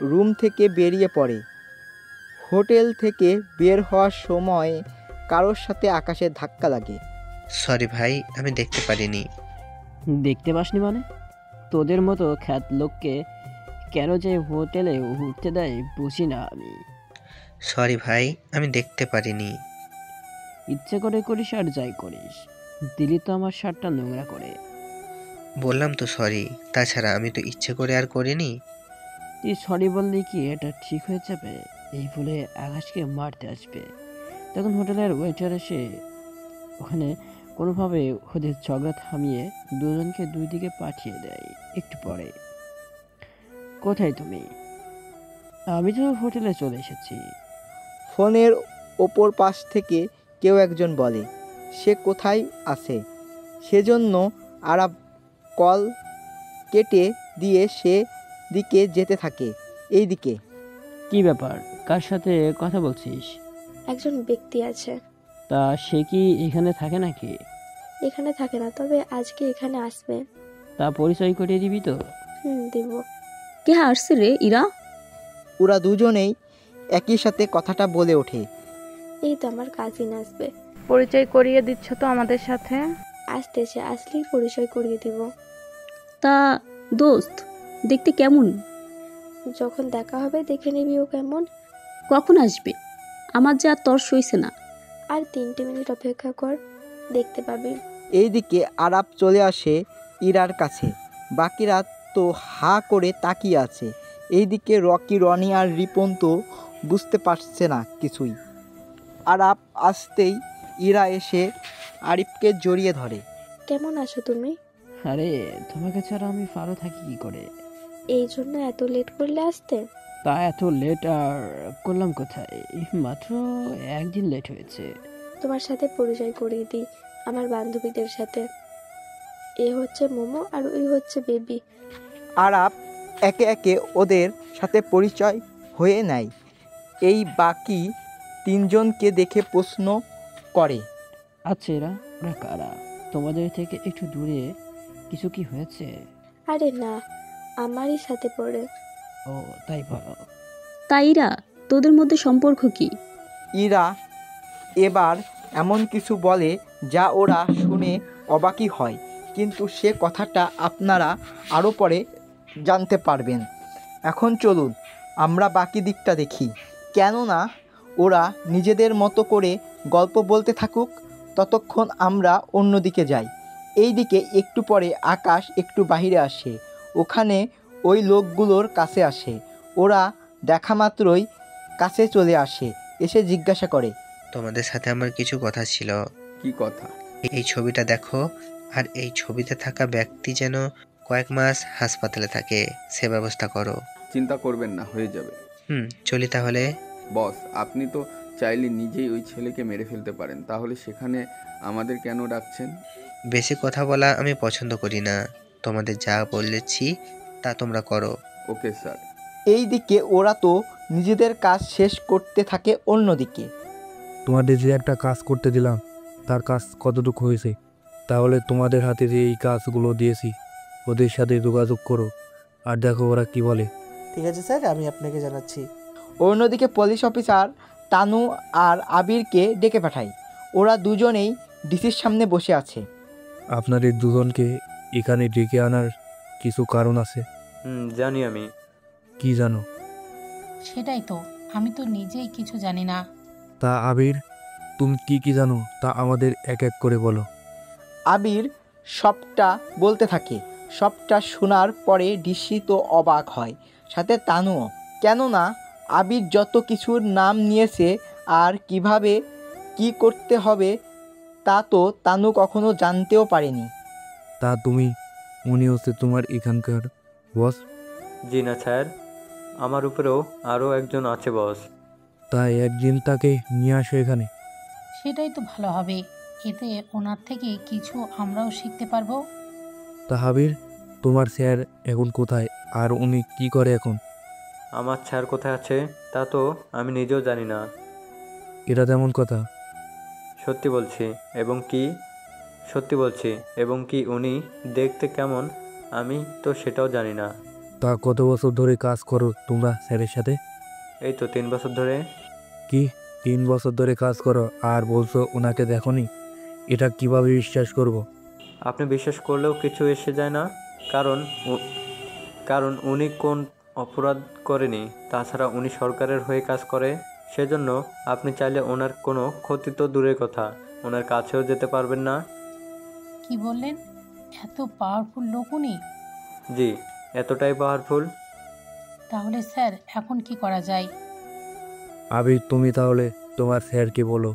রুম থেকে বেরিয়ে পড়ে। হোটেল থেকে বের হওয়ার সময় কারোর সাথে আকাশের ধাক্কা লাগে। সরি ভাই, আমি দেখতে পারিনি। দেখতে পাসনি মানে? তোদের মতো খ্যাত লোককে কেন যে হোটেলে উঠতে দেয় বুঝি না আমি। সরি ভাই, আমি দেখতে পারিনি। ইচ্ছে করে করিস আর যাই করিস, দিলি তো আমার শার্টটা নোংরা করে। বললাম তো সরি, তাছাড়া আমি তো ইচ্ছে করে আর করিনি। তুই সরি বললি কি এটা ঠিক হয়ে যাবে? এই বলে আকাশকে মারতে আসবে, তখন হোটেলের ওয়েটার এসে ওখানে কোনোভাবে ওদের ঝগড়া থামিয়ে দুজনকে দুই দিকে পাঠিয়ে দেয়। একটু পরে, কোথায় তুমি? আমি তো হোটেলে চলে এসেছি। ফোনের ওপর পাশ থেকে কেউ একজন বলে সে কোথায় আছে। সেজন্য আরাব কল কেটে দিয়ে সে দিকে যেতে থাকে। এই দিকে কি ব্যাপার, কার সাথে কথা বলছিস? একজন ব্যক্তি আছে। তা সে কি এখানে থাকে নাকি? এখানে থাকে না, তবে আজকে এখানে আসবে। তা পরিচয় করিয়ে দিবি তো? দিব। কে আসছে রে ইরা? ওরা দুজনেই একই সাথে কথাটা বলে ওঠে। এই তো আমার কাজিন আসবে। পরিচয় করিয়ে দিচ্ছ তো আমাদের সাথে? আসতেছে, আসলেই পরিচয় করিয়ে দিব। তা দোস্ত দেখতে কেমন? যখন দেখা হবে দেখে নিবি ও কেমন। কখন আসবে? আমার যে আর তর সইছে না। আর 3 মিনিট অপেক্ষা কর, দেখতে পাবি। এইদিকে আরাব চলে আসে ইরার কাছে। বাকিরা তো হা করে তাকিয়ে আছে। এইদিকে রকি, রনি আর রিপন তো বুঝতে পারছে না কিছুই। আরাব আসতেই ইরা এসে আরিফকে জড়িয়ে ধরে। কেমন আছো তুমি? আরে তোমাকে ছাড়া আমি ভালো থাকি কি করে? এই জন্য এত লেট করলে আসতে? তা এত লেট আর করলাম কোথায়, মাত্র একদিন লেট হয়েছে। তোমার সাথে পরিচয় করিয়ে দিই, আমার বান্ধবীদের সাথে। এ হচ্ছে মোমো আর ওই হচ্ছে বেবি। আরাব একে একে ওদের সাথে পরিচয় হয়ে নেয়। এই বাকি 3 জনকে দেখে প্রশ্ন করে, আচ্ছা এরা ওরা কারা? তোমাদের থেকে একটু দূরে কিছু কি হয়েছে? আরে না, আমারই সাথে পড়ে। ও তাই ভালো। তা ইরা তোদের মধ্যে সম্পর্ক কি? ইরা এবার এমন কিছু বলে যা ওরা শুনে অবাকই হয়, কিন্তু সে কথাটা আপনারা আরও পরে জানতে পারবেন। এখন চলুন আমরা বাকি দিকটা দেখি। কেননা ওরা নিজেদের মতো করে গল্প বলতে থাকুক, ততক্ষণ আমরা অন্যদিকে যাই। এই দিকে একটু পরে আকাশ একটু বাইরে আসে। ওখানে ওই লোকগুলোর কাছে আসে। ওরা দেখা মাত্রই কাছে চলে আসে, এসে জিজ্ঞাসা করে, তোমাদের সাথে আমার কিছু কথা ছিল। কি কথা? এই ছবিটা দেখো, আর এই ছবিতে থাকা ব্যক্তি যেন কয়েক মাস হাসপাতালে থাকে, সে ব্যবস্থা করো। চিন্তা করবেন না, হয়ে যাবে। চলি তাহলে। বস, আপনি তো চাইলে নিজেই ওই ছেলেকে মেরে ফেলতে পারেন, তাহলে সেখানে আমাদের কেন ডাকছেন? বেশি কথা বলা আমি পছন্দ করি না। তোমাদের যা বলেছি তা তোমরা করো। Okay sir. এই দিকে ওরা তো নিজেদের কাজ শেষ করতে থাকে। অন্যদিকে তোমাদের যে একটা কাজ করতে দিলাম তার কাজ কতটুকু হয়েছে? তাহলে তোমাদের হাতে যে এই কাজগুলো দিয়েছি ওদের সাথে যোগাযোগ করো, আর দেখো ওরা কি বলে। ঠিক আছে স্যার, আমি আপনাকে জানাচ্ছি। অন্যদিকে পুলিশ অফিসার তানু আর আবিরকে ডেকে পাঠায়। ওরা দুজনেই ডিসির সামনে বসে আছে। আপনাদের দুজনকে এখানে ডেকে আনার কিছু কারণ আছে? জানি আমি। কি জানো? সেটাই তো, আমি তো নিজেই কিছু জানি না। তা আবির, তুমি কি জানো তা আমাদের এক এক করে বলো। আবির সবটা বলতে থাকে। সবটা শোনার পরে ডিসি তো অবাক হয়, সাথে তানুও। কেননা আবির যত কিছুর নাম নিয়েছে আর কিভাবে কি করতে হবে তা তো তানু কখনো জানতেও পারেনি। তা তুমি, উনি হচ্ছে তোমার এখানকার বস? জি না স্যার, আমার উপরেও আরও একজন আছে বস। তাই একদিন তাকে নিয়ে আসো এখানে। সেটাই তো ভালো হবে, এতে ওনার থেকে কিছু আমরাও শিখতে পারবো। তা হাবির, তোমার স্যার এখন কোথায় আর উনি কি করে এখন? আমার স্যার কোথায় আছে তা তো আমি নিজেও জানি না। এটা তেমন কথা? সত্যি বলছি এবং কি উনি দেখতে কেমন আমি তো সেটাও জানি না। তা কত বছর ধরে কাজ করো তোমরা স্যারের সাথে? এই তো 3 বছর ধরে। কি 3 বছর ধরে কাজ করো আর বলছো ওনাকে দেখোনি? এটা কিভাবে বিশ্বাস করব? আপনি বিশ্বাস করলেও কিছু এসে যায় না, কারণ উনি কোন অপরাধ করেনি। তাছাড়া উনি সরকারের হয়ে কাজ করে, সেজন্য আপনি চাইলে ওনার কোনো ক্ষতি তো দূরের কথা, ওনার কাছেও যেতে পারবেন না। কি বললেন? এত পাওয়ারফুল লোক উনি? জি, এতটাই পাওয়ারফুল। তাহলে স্যার এখন কি করা যায়? আবির, তুমি তাহলে তোমার স্যারকে বলো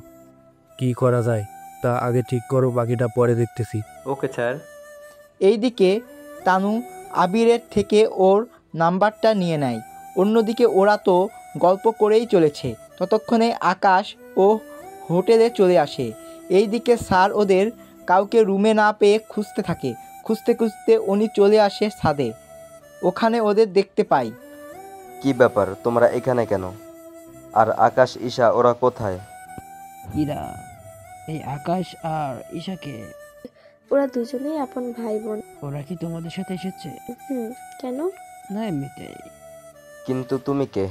কি করা যায়, তা আগে ঠিক করো, বাকিটা পরে দেখতেছি। Okay sir. এইদিকে তানু আবিরের থেকে ওর নাম্বারটা নিয়ে নেয়। অন্যদিকে ওরা তো গল্প করেই চলেছে, ততক্ষণে আকাশ ও হোটেলে চলে আসে। এইদিকে স্যার ওদের কাউকে রুমে না পেয়ে খুঁজতে থাকে। খুঁজতে খুঁজতে উনি চলে আসে ছাদে। ওখানে ওদের দেখতে পাই। কি ব্যাপার, তোমরা এখানে কেন? আর আকাশ, ঈশা ওরা কোথায়? ইরা, এই আকাশ আর ঈশাকে? ওরা দুজনেই আপন ভাই বোন। ওরা কি তোমাদের সাথে এসেছে? কেন? না, এমনিতেই। কিন্তু তুমি কে?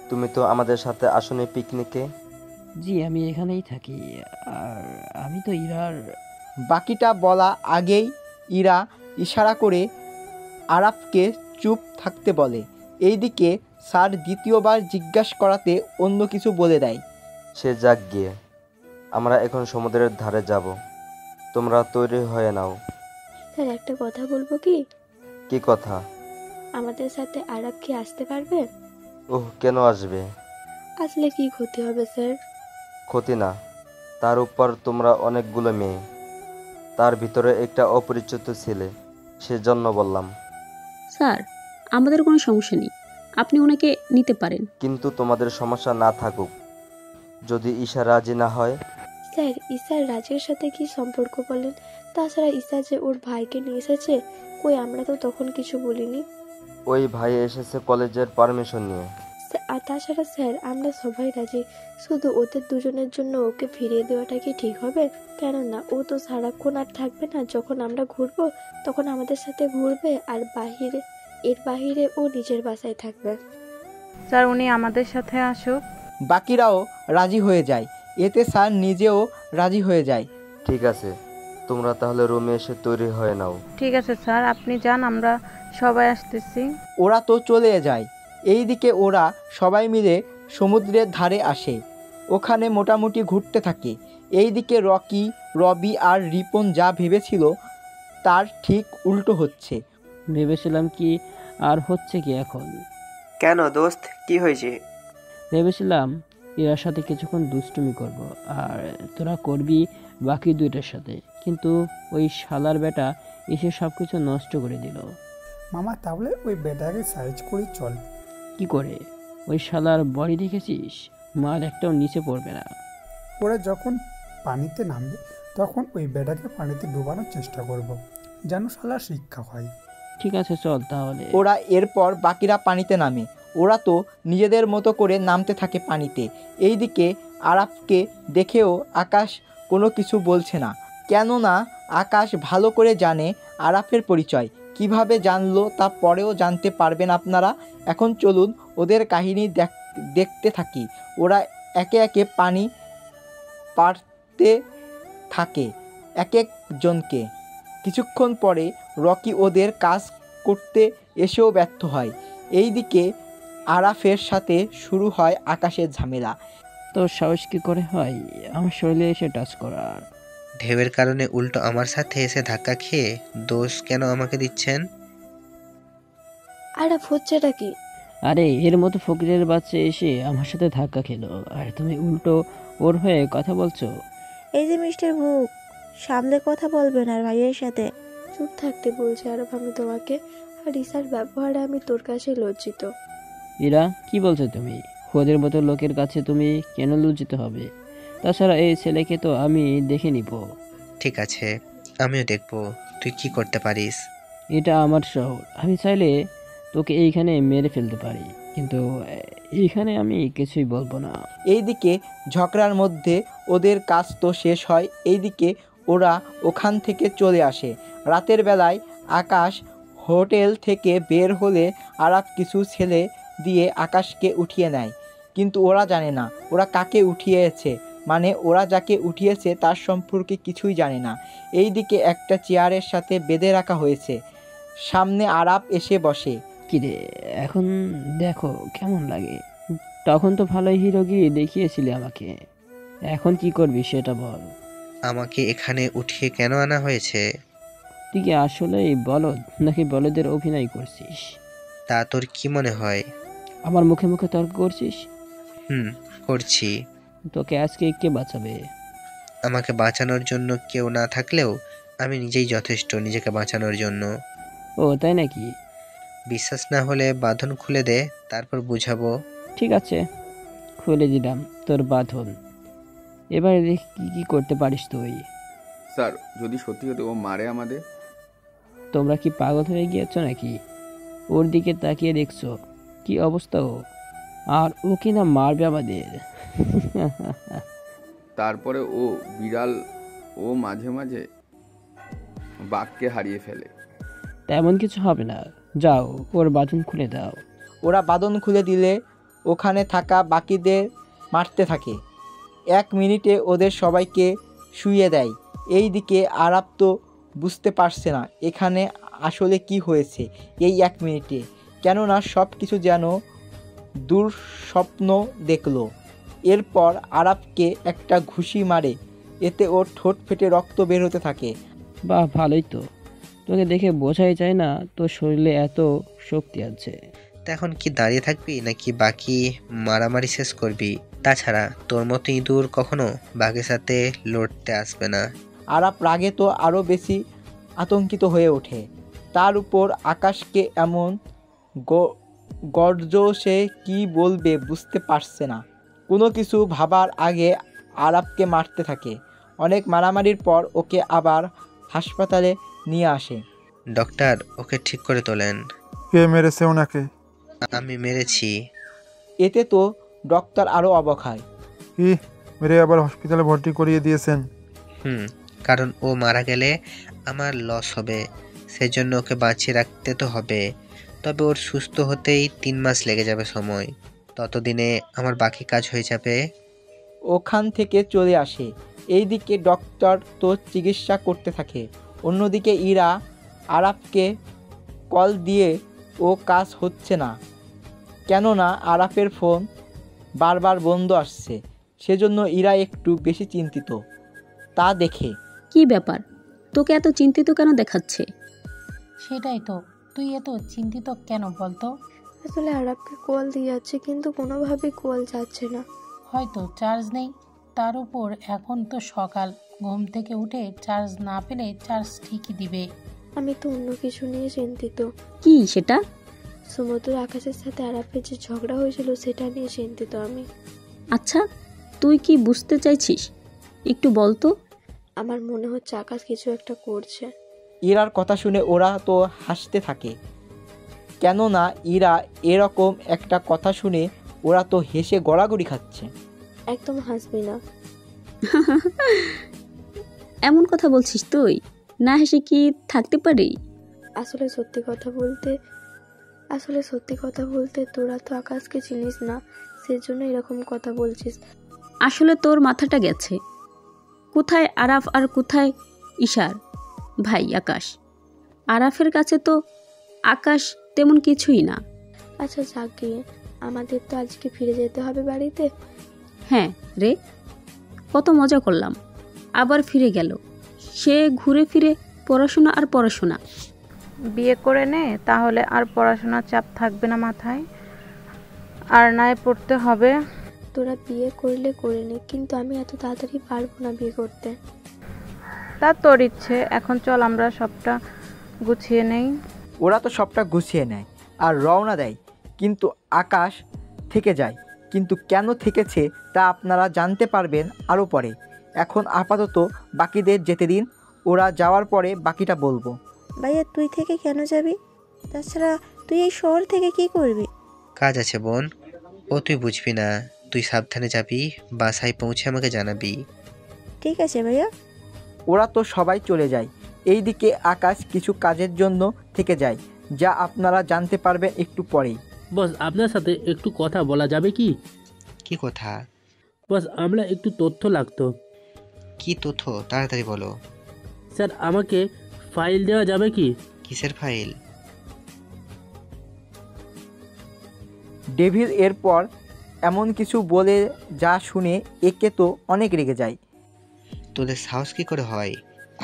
তুমি তো আমাদের সাথে আসনি পিকনিকে। জি, আমি এখানেই থাকি। আর আমি তো ইরার। বাকিটা বলা আগেই ইরা ইশারা করে আরাফকে চুপ থাকতে বলে। এইদিকে স্যার দ্বিতীয়বার জিজ্ঞাসা করাতে অন্য কিছু বলে দেয়। সে যাক গিয়ে, আমরা এখন সমুদ্রের ধারে যাব, তোমরা তৈরি হয়ে নাও। স্যার, একটা কথা বলবো কি? কি কথা? আমাদের সাথে আরাফ কি আসতে পারবে? ওহ, কেন আসবে? আসলে কি ক্ষতি হবে স্যার? ক্ষতি না, তার উপর তোমরা অনেকগুলো মেয়ে, তার ভিতরে একটা অপরিচিত ছেলে, সেজন্য বললাম। স্যার, আমাদের কোনো সমস্যা নেই, আপনি ওনাকে নিতে পারেন। কিন্তু তোমাদের সমস্যা না থাকুক, যদি ঈশা রাজি না হয়। স্যার, ঈশার রাজের সাথে কি সম্পর্ক বলেন? তাছাড়া ঈশা যে ওর ভাইকে নিয়ে এসেছে, কই আমরা তো তখন কিছু বলিনি। ওই ভাই এসেছে কলেজের পারমিশন নিয়ে। আর তাছাড়া স্যার, আমরা সবাই রাজি, শুধু ওদের দুজনের জন্য ওকে ফিরিয়ে দেওয়াটা কি ঠিক হবে? কেননা ও তো সারাক্ষণ আর থাকবে না, যখন আমরা ঘুরবো তখন আমাদের সাথে ঘুরবে, আর এর বাহিরে ও নিজের বাসায় থাকবে। স্যার, উনি আমাদের সাথে আসুক। বাকিরাও রাজি হয়ে যায়, এতে স্যার নিজেও রাজি হয়ে যায়। ঠিক আছে, তোমরা তাহলে রুমে এসে তৈরি হয়ে নাও। ঠিক আছে স্যার, আপনি যান, আমরা সবাই আসতেছি। ওরা তো চলে যায়। এইদিকে ওরা সবাই মিলে সমুদ্রের ধারে আসে, ওখানে মোটামুটি ঘুরতে থাকে। এইদিকে রবি আর রিপন যা ভেবেছিল তার ঠিক উল্টো হচ্ছে। ভেবেছিলাম কি আর হচ্ছে কি এখন? কেন দোস্ত, কি হয়েছে? ভেবেছিলাম এরার সাথে কিছুক্ষণ দুষ্টুমি করব, আর তোরা করবি বাকি দুইটার সাথে, কিন্তু ওই শালার বেটা এসে সব কিছু নষ্ট করে দিল। মামা, তাহলে ওই বেটাকে সাইজ করে চল। কি করে? ওই শালার বডি দেখেছিস? মাল একটাও নিচে পড়বে না। ওরা যখন পানিতে নামবে তখন ওই বেটাকে পানিতে ডুবানোর চেষ্টা করব, যেন শালা শিক্ষা হয়। ঠিক আছে, চল তাহলে। ওরা এরপর বাকিরা পানিতে নামে। ওরা তো নিজেদের মতো করে নামতে থাকে পানিতে। এইদিকে আরাফকে দেখেও আকাশ কোনো কিছু বলছে না, কেননা আকাশ ভালো করে জানে আরাফের পরিচয়। কিভাবে জানলো তা পরেও জানতে পারবেন আপনারা। এখন চলুন ওদের কাহিনী দেখতে থাকি। ওরা একে একে পানি পাড়তে থাকে এক একজনকে। কিছুক্ষণ পরে রকি ওদের কাজ করতে এসেও ব্যর্থ হয়। এইদিকে আরাফের সাথে শুরু হয় আকাশের ঝামেলা। তোর সাহস কি করে হয় আমার শরীরে এসে টাচ করার? ঢেউয়ের কারণে উল্টো আমার সাথে এসে ধাক্কা খেয়ে দোষ কেন আমাকে দিচ্ছেন? আরাফ, হচ্ছেটা কি? আরে, এর মতো ফকিরের বাচ্চা এসে আমার সাথে ধাক্কা খেলো, আর তুমি উল্টো ওর হয়ে কথা বলছো। এই যে মিস্টার মুখ সামনে কথা বলবেন আর ভাইয়ের সাথে। চুপ থাকতে বলছি আরাফ আমি তোমাকে, আর ঈশার ব্যবহারে আমি তোর কাছে লজ্জিত। ইরা, কি বলছো তুমি? ওদের মতো লোকের কাছে তুমি কেন লজ্জিত হবে? তাছাড়া এই ছেলেকে তো আমি দেখে নিব। ঠিক আছে, আমিও দেখবো তুই কি করতে পারিস। এটা আমার শহর, আমি চাইলে তোকে এইখানে মেরে ফেলতে পারি, কিন্তু এইখানে আমি কিছুই বলবো না। এইদিকে ঝগড়ার মধ্যে ওদের কাজ তো শেষ হয়, এইদিকে ওরা ওখান থেকে চলে আসে। রাতের বেলায় আকাশ হোটেল থেকে বের হলে আরাফ কিছু ছেলে দিয়ে আকাশকে উঠিয়ে নেয়, কিন্তু ওরা জানে না ওরা কাকে উঠিয়েছে, মানে ওরা যাকে উঠিয়েছে তার সম্পর্কে কিছুই জানে না। এইদিকে একটা চেয়ারের সাথে বেঁধে রাখা হয়েছে, সামনে আরাফ এসে বসে। কিরে, এখন দেখো কেমন লাগে? তখন তো ভালোই হিরোগিরি দেখিয়েছিলি আমাকে, এখন কি করবি সেটা বল। আমাকে এখানে উঠিয়ে কেন আনা হয়েছে? তুই কি আসলেই বলদ নাকি বলদের অভিনয় করছিস? তা তোর কি মনে হয়? আমার মুখে মুখে তর্ক করছিস? করছি। তোকে আজকে কে বাঁচাবে? আমাকে বাঁচানোর জন্য কেউ না থাকলেও আমি নিজেই যথেষ্ট নিজেকে বাঁচানোর জন্য। ও তাই নাকি? বিশ্বাস না হলে বাঁধন খুলে দে, তারপর বুঝাবো। ঠিক আছে, খুলে দিলাম তোর বাঁধন। এবারে দেখ কি করতে পারিস তুই। স্যার, যদি সত্যি সত্যি ও মারে আমাদের? তোমরা কি পাগল হয়ে গিয়েছো নাকি? ওর দিকে তাকিয়ে দেখছো কি অবস্থা ও, আর ও কিনা মারবে আমাদের। তারপরে ও বিড়াল, ও মাঝে মাঝে বাঘকে হারিয়ে ফেলে। তেমন কিছু হবে না, যাও ওর বাঁধন খুলে দাও। ওরা বাঁধন খুলে দিলে ওখানে থাকা বাকিদের মারতে থাকে। 1 মিনিটে ওদের সবাইকে শুইয়ে দেয়। এই দিকে আরাফ তো বুঝতে পারছে না এখানে আসলে কি হয়েছে এই 1 মিনিটে, কেননা সব কিছু যেন দুঃস্বপ্ন দেখলো। এরপর আরাফকে একটা ঘুষি মারে, এতে ওর ঠোঁট ফেটে রক্ত বের হতে থাকে। বাহ, ভালোই তো, তোকে দেখে বোঝাই যায় না তোর শরীরে এত শক্তি আছে। তা এখন কি দাঁড়িয়ে থাকবি নাকি বাকি মারামারি শেষ করবি? তাছাড়া তোর মতো ইঁদুর কখনো বাঘের সাথে লড়তে আসবে না। আরাফ রাগে তো আরও বেশি আতঙ্কিত হয়ে ওঠে। তার উপর আকাশকে এমন গর্জসে কি বলবে বুঝতে পারছে না। কোনো কিছু ভাবার আগে আরাফকে মারতে থাকে। অনেক মারামারির পর ওকে আবার হাসপাতালে নিয়ে আসে। ডক্টর, ওকে ঠিক করে তোলেন। কে মেরেছে ওনাকে? আমি মেরেছি। এতে তো ডক্টর আরও অবাক হয়। কি, মেরে আবার হসপিটালে ভর্তি করিয়ে দিয়েছেন? কারণ ও মারা গেলে আমার লস হবে, সেজন্য ওকে বাঁচিয়ে রাখতে তো হবে। তবে ওর সুস্থ হতেই 3 মাস লেগে যাবে সময়, ততদিনে আমার বাকি কাজ হয়ে যাবে। ওখান থেকে চলে আসে। এইদিকে ডক্টর তো চিকিৎসা করতে থাকে। অন্যদিকে ইরা আরাফকে কল দিয়ে ও কাজ হচ্ছে না, কেননা আরাফের ফোন বারবার বন্ধ আসছে। সেজন্য ইরা একটু বেশি চিন্তিত। তা দেখে কি ব্যাপার, তোকে এত চিন্তিত কেন দেখাচ্ছে? সেটাই তো, তুই এত চিন্তিত কেন বলতো? আসলে আরাফকে কল দিয়ে যাচ্ছে কিন্তু কোনোভাবেই কল যাচ্ছে না। হয়তো চার্জ নেই, তার উপর এখন তো সকাল, ঘুম থেকে উঠে চার্জ না পেলে চার্জ ঠিকই দিবে। আমি তো অন্য কিছু নিয়ে চিন্তিত। কি সেটা? সমুদ্র আকাশের সাথে আরাফের যে ঝগড়া হয়েছিল সেটা নিয়ে চিন্তিত আমি। আচ্ছা, তুই কি বুঝতে চাইছিস একটু বলতো। আমার মনে হচ্ছে আকাশ কিছু একটা করছে। ইরার কথা শুনে ওরা তো হাসতে থাকে, কেননা ইরা এরকম একটা কথা শুনে ওরা তো হেসে গড়াগড়ি খাচ্ছে। একদম হাসবি না। এমন কথা বলছিস তুই? না হেসে কি থাকতে পারি? আসলে সত্যি কথা বলতে তোরা তো আকাশকে চিনিস না, সেজন্য এরকম কথা বলছিস। আসলে তোর মাথাটা গেছে। কোথায় আরাফ আর কোথায় ঈশার ভাই আকাশ? আরাফের কাছে তো আকাশ তেমন কিছুই না। আচ্ছা যাক গিয়ে, আমাদের তো আজকে ফিরে যেতে হবে বাড়িতে। হ্যাঁ রে, কত মজা করলাম, আবার ফিরে গেল। সে ঘুরে ফিরে পড়াশোনা আর পড়াশোনা। বিয়ে করে নে, তাহলে আর পড়াশোনার চাপ থাকবে না মাথায়, আর নাই পড়তে হবে। তোরা বিয়ে করলে করে নে, কিন্তু আমি এত তাড়াতাড়ি পারবো না বিয়ে করতে। তা তোর ইচ্ছে, এখন চল আমরা সবটা গুছিয়ে নেই। ওরা তো সবটা গুছিয়ে নেয় আর রওনা দেয়। কিন্তু আকাশ থেকে যায়। কিন্তু কেন থেকেছে তা আপনারা জানতে পারবেন আরও পরে। এখন আপাতত বাকিদের যেতে দিন, ওরা যাওয়ার পরে বাকিটা বলবো। ভাইয়া তুই থেকে কেন যাবি? তাছাড়া তুই এই শহর থেকে কি করবি? কাজ আছে বোন, ও তুই বুঝবি না। তুই সাবধানে যাবি, বাসায় পৌঁছে আমাকে জানাবি। ঠিক আছে ভাইয়া। ওরা তো সবাই চলে যায়। এইদিকে আকাশ কিছু কাজের জন্য থেকে যায়, যা আপনারা জানতে পারবেন একটু পরেই। বস, আপনার সাথে একটু কথা বলা যাবে কি? কি কথা? বস, আমরা একটু তথ্য লাগতো। কি তথ্য? তাড়াতাড়ি বলো। স্যার, আমাকে ফাইল দেওয়া যাবে কি? কিসের ফাইল? ডেভিল এরপর এমন কিছু বলে যা শুনে একে তো অনেক রেগে যায়। তোদের সাহস কি করে হয়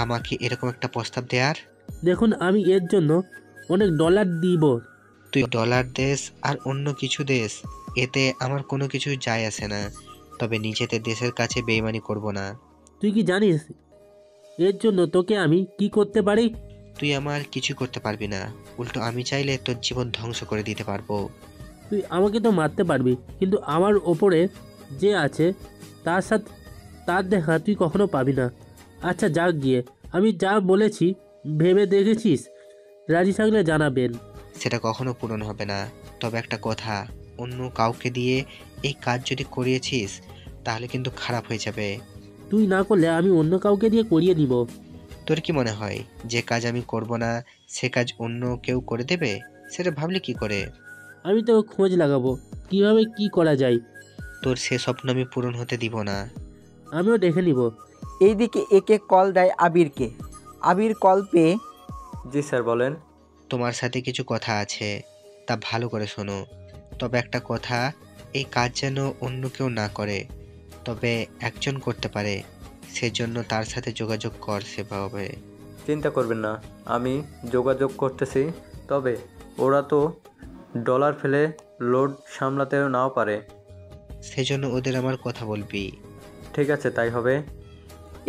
আমাকে এরকম একটা প্রস্তাব দেওয়ার? দেখুন, আমি এর জন্য অনেক ডলার দিব। তুই ডলার দেশ আর অন্য কিছু দেশ, এতে আমার কোনো কিছু যায় আসে না। তবে নিজেদের দেশের কাছে বেইমানি করব না। তুই কি জানিস এর জন্য তোকে আমি কি করতে পারি? তুই আমার কিছু করতে পারবি না, উল্টো আমি চাইলে তোর জীবন ধ্বংস করে দিতে পারবো। তুই আমাকে তো মারতে পারবি, কিন্তু আমার ওপরে যে আছে তার দেখা তুই কখনো পাবি না। আচ্ছা যাক গিয়ে, আমি যা বলেছি ভেবে দেখেছিস? রাজি থাকলে জানাবেন। সেটা কখনো পূরণ হবে না। তবে একটা কথা, অন্য কাউকে দিয়ে এই কাজ যদি করিয়েছিস তাহলে কিন্তু খারাপ হয়ে যাবে। তুই না করলে আমি অন্য কাউকে দিয়ে করিয়ে নিব। তোর কি মনে হয় যে কাজ আমি করব না সে কাজ অন্য কেউ করে দেবে? সেটা ভাবলি কি করে? আমি তো খোঁজ লাগাবো কিভাবে কি করা যায়। তোর সে স্বপ্ন আমি পূরণ হতে দিব না। আমিও দেখে নিব। এইদিকে একে কল দেয় আবিরকে। আবির কল পেয়ে, জি স্যার বলেন। তোমার সাথে কিছু কথা আছে, তা ভালো করে শোনো। তবে একটা কথা, এই কাজ যেন অন্য কেউ না করে, তবে একজন করতে পারে। সেজন্য তার সাথে যোগাযোগ কর সেভাবে। চিন্তা করবেন না, আমি যোগাযোগ করতেছি। তবে ওরা তো ডলার ফেলে লোড সামলাতেও নাও পারে। সেজন্য ওদের আমার কথা বলবি। ঠিক আছে, তাই হবে।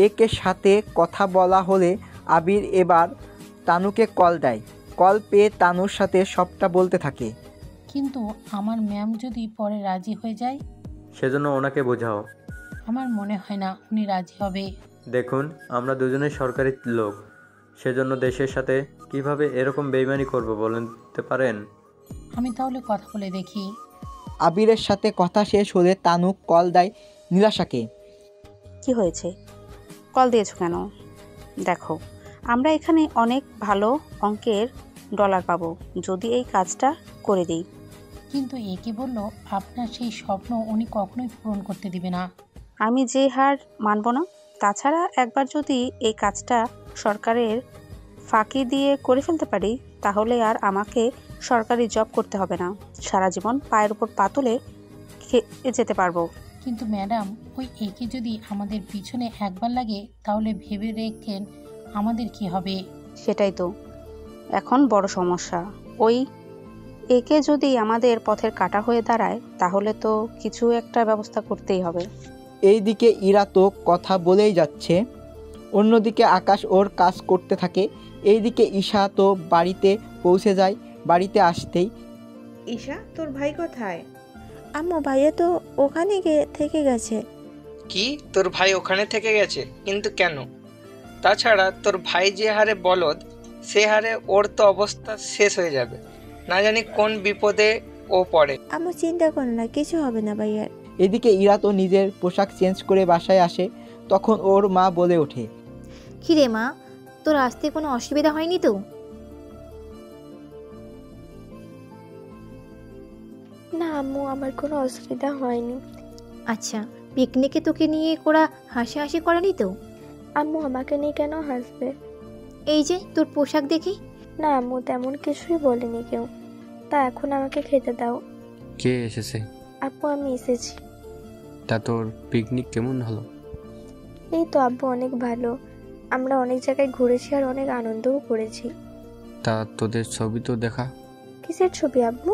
একে সাথে কথা বলা হলে আবির এবার তানুকে কল দেয়। কল পেয়ে তানুর সাথে সবটা বলতে থাকে। কিন্তু আমার ম্যাম যদি পরে রাজি হয়ে যায়? সেজন্য ওনাকে বোঝাও। আমার মনে হয় না উনি রাজি হবে। দেখুন, আমরা দুজনেই সরকারি লোক, সেজন্য দেশের সাথে কিভাবে এরকম বেইমানি করব বলতে পারেন? আমি তাহলে কথা বলে দেখি। আবিরের সাথে কথা শেষ হলে তানু কল দেয় নীলাশাকে। কি হয়েছে? কল দিয়েছো কেন? দেখো, আমরা এখানে অনেক ভালো অঙ্কের ডলার পাবো যদি এই কাজটা করে দিই। কিন্তু একে বলল আপনার সেই স্বপ্ন উনি কখনোই পূরণ করতে দিবে না। আমি যে হার মানব না। তাছাড়া একবার যদি এই কাজটা সরকারের ফাঁকি দিয়ে করে ফেলতে পারি, তাহলে আর আমাকে সরকারি জব করতে হবে না। সারা জীবন পায়ের উপর পা তুলে যেতে পারবো। কিন্তু ম্যাডাম, ওই একে যদি আমাদের পিছনে একবার লাগে তাহলে ভেবে রেখেন আমাদের কি হবে? সেটাই তো এখন বড় সমস্যা। ওই একে যদি আমাদের পথের কাঁটা হয়ে দাঁড়ায়, তাহলে তো কিছু একটা ব্যবস্থা করতেই হবে। এইদিকে ইরা তো কথা বলেই যাচ্ছে, অন্যদিকে আকাশ ওর কাজ করতে থাকে। এইদিকে ঈশা তো বাড়িতে পৌঁছে যায়। বাড়িতে আসতেই, ঈশা, তোর ভাই কোথায়? আম্মু, ভাইয়া তো ওখানে থেকে গেছে। কি, তোর ভাই ওখানে থেকে গেছে? কিন্তু কেন? তাছাড়া তোর ভাই যে হারে বলদ, সে হারে ওর তো অবস্থা শেষ হয়ে যাবে। না জানি কোন বিপদে ও পড়ে। আম্মু চিন্তা করো না, কিছু হবে না ভাইয়ার। এদিকে ইরা তো নিজের পোশাক চেঞ্জ করে বাসায় আসে। তখন ওর মা বলে ওঠে, কি রে মা, তোর আসতে কোনো অসুবিধা হয়নি তো? না আম্মু, আমার কোনো অসুবিধা হয়নি। আচ্ছা, পিকনিকে তোকে নিয়ে ওরা হাসাহাসি করেনি তো? আম্মু আমাকে নিয়ে কেন হাসবে? এই যে তোর পোশাক দেখি। না আম্মু, তেমন কিছুই বলেনি কেউ। তা এখন আমাকে খেতে দাও। কে এসেছে? আব্বু, আমি এসেছি। তা তোর পিকনিক কেমন হলো? এই তো আব্বু, অনেক ভালো। আমরা অনেক জায়গায় ঘুরেছি আর অনেক আনন্দও করেছি। তা তোদের ছবি তো দেখা। কিসের ছবি আব্বু?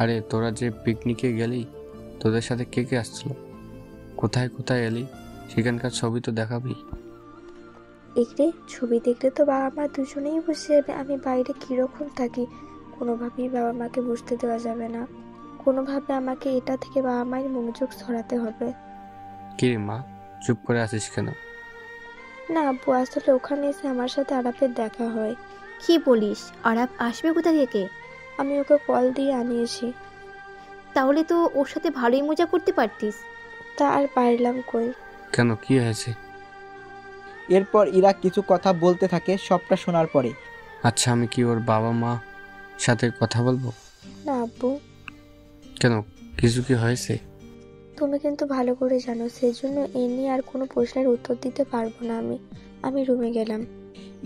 আরে তোরা যে পিকনিকে গেলি, তোদের সাথে কে কে আসছিল, কোথায় কোথায় এলি, সেখানকার ছবি তো দেখাবি। এখানে ছবি দেখলে তো বাবা মা দুজনেই বুঝে যাবে আমি বাইরে কিরকম থাকি, কোনোভাবেই বাবা মাকে বুঝতে দেওয়া যাবে না। কোনোভাবে আমাকে এটা থেকে বাবা মায়ের মনোযোগ সরাতে হবে। কি রে মা, চুপ করে আছিস কেন? না আব্বু, আসলে ওখানে এসে আমার সাথে আরাফের দেখা হয়। কি বলিস? আরাফ আসবে কোথা থেকে? আমি ওকে কল দিয়ে আনিয়েছি। তাহলে তো ওর সাথে ভালোই মজা করতে পারতিস। তা আর পারলাম কই। কেন, কি হয়েছে? এরপর ইরা কিছু কথা বলতে থাকে। সবটা শোনার পরে আচ্ছা, আমি কি ওর বাবা মা সাথে কথা বলবো? না আব্বু। কেন, কিছু কি হয়েছে? তুমি কিন্তু ভালো করে জানো, সেজন্য এ নিয়ে আর কোনো প্রশ্নের উত্তর দিতে পারবো না। আমি রুমে গেলাম।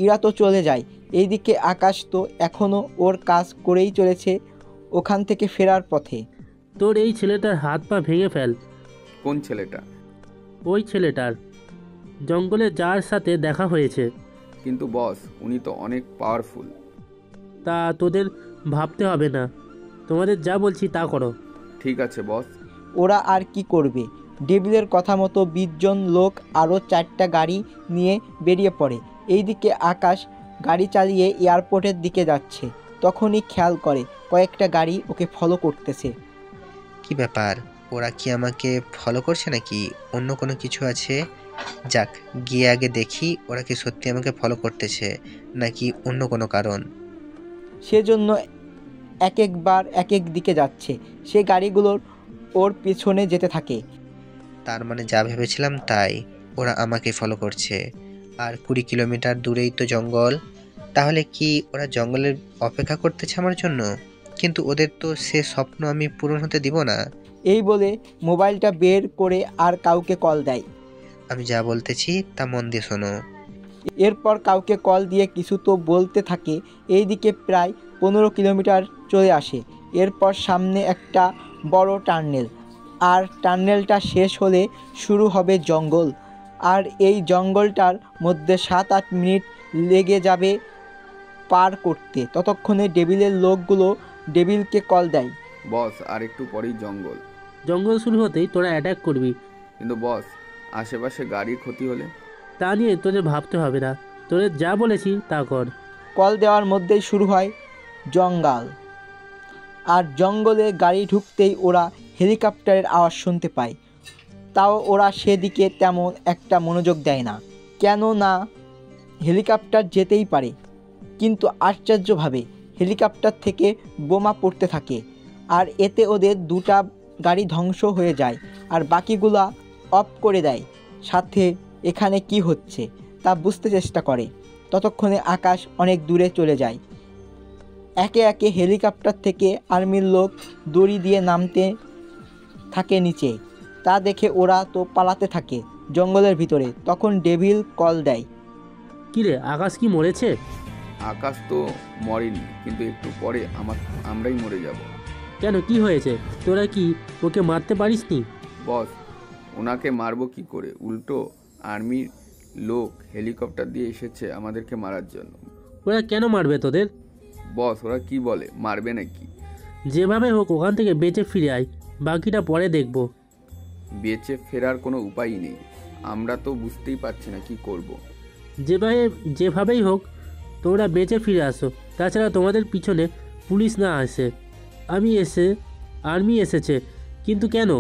ইরা তো চলে যায়। এইদিকে আকাশ তো এখনো ওর কাজ করেই চলেছে ওখান থেকে ফেরার পথে। তোর এই ছেলেটার হাত পা ভেঙে ফেল। কোন ছেলেটা? ওই ছেলেটার, জঙ্গলে যার সাথে দেখা হয়েছে। কিন্তু বস, উনি তো অনেক পাওয়ারফুল। তা তোদের ভাবতে হবে না, তোমাদের যা বলছি তা করো। ঠিক আছে বস। ওরা আর কি করবে? ডেভিলের কথা মতো 20 জন লোক আরও 4টা গাড়ি নিয়ে বেরিয়ে পড়ে। এইদিকে আকাশ গাড়ি চালিয়ে এয়ারপোর্টের দিকে যাচ্ছে। তখনই খেয়াল করে কয়েকটা গাড়ি ওকে ফলো করতেছে। কি ব্যাপার, ওরা কি আমাকে ফলো করছে নাকি অন্য কোনো কিছু আছে? যাক, গিয়ে আগে দেখি ওরা কি সত্যি আমাকে ফলো করতেছে নাকি অন্য কোনো কারণ। সেজন্য একবার এক এক দিকে যাচ্ছে। সে গাড়িগুলোর ওর পেছনে যেতে থাকে। তার মানে যা ভেবেছিলাম তাই, ওরা আমাকে ফলো করছে। আর 20 কিলোমিটার দূরেই তো জঙ্গল। তাহলে কি ওরা জঙ্গলের অপেক্ষা করতেছে আমার জন্য? কিন্তু ওদের তো সে স্বপ্ন আমি পূরণ হতে দিব না। এই বলে মোবাইলটা বের করে আর কাউকে কল দেয়। আমি যা বলতেছি তা মন দিয়ে শোনো। এরপর কাউকে কল দিয়ে কিছু তো বলতে থাকে। এইদিকে প্রায় 15 কিলোমিটার চলে আসে। এরপর সামনে একটা বড় টার্নেল, আর টার্নেলটা শেষ হলে শুরু হবে জঙ্গল। আর এই জঙ্গলটার মধ্যে 7-8 মিনিট লেগে যাবে পার করতে। ততক্ষণে ডেভিলের লোকগুলো ডেভিলকে কল দেয়। বস, আর একটু পরেই জঙ্গল। জঙ্গল শুরু হতেই তোরা অ্যাটাক করবি। কিন্তু বস, আশেপাশে গাড়ির ক্ষতি হলে? তা নিয়ে তোদের ভাবতে হবে না, তোদের যা বলেছি তা কর। কল দেওয়ার মধ্যেই শুরু হয় জঙ্গল। আর জঙ্গলে গাড়ি ঢুকতেই ওরা হেলিকপ্টারের আওয়াজ শুনতে পায়। তাও ওরা সেদিকে তেমন একটা মনোযোগ দেয় না, কেন না হেলিকপ্টার যেতেই পারে। কিন্তু আশ্চর্যভাবে হেলিকপ্টার থেকে বোমা পড়তে থাকে। আর এতে ওদের 2টা গাড়ি ধ্বংস হয়ে যায় আর বাকিগুলা অফ করে দেয়। সাথে এখানে কি হচ্ছে তা বুঝতে চেষ্টা করে। ততক্ষণে আকাশ অনেক দূরে চলে যায়। একে একে হেলিকপ্টার থেকে আর্মির লোক দড়ি দিয়ে নামতে থাকে নিচে। তা দেখে ওরা তো পালাতে থাকে জঙ্গলের ভিতরে। তখন ডেভিল কল দেয়। কিরে, আকাশ কি মরেছে? আকাশ তো মরেনি, কিন্তু একটু পরে আমরাই মরে যাব। কেন, কি হয়েছে? তোরা কি ওকে মারতে পারিসনি? বস, ওনাকে মারবো কি করে? উল্টো আর্মির লোক হেলিকপ্টার দিয়ে এসেছে আমাদেরকে মারার জন্য। ওরা কেন মারবে তোদের? বস, ওরা কি বলে, মারবে নাকি? যেভাবে হোক ওখান থেকে বেঁচে ফিরে আয়, বাকিটা পরে দেখব। বেঁচে ফেরার কোনো উপায়ই নেই। আমরা তো বুঝতেই পারছি না কি করব। যেভাবেই হোক তোমরা বেঁচে ফিরে আসো। তাছাড়া তোমাদের পিছনে পুলিশ না আসে। আর্মি এসেছে, কিন্তু কেন?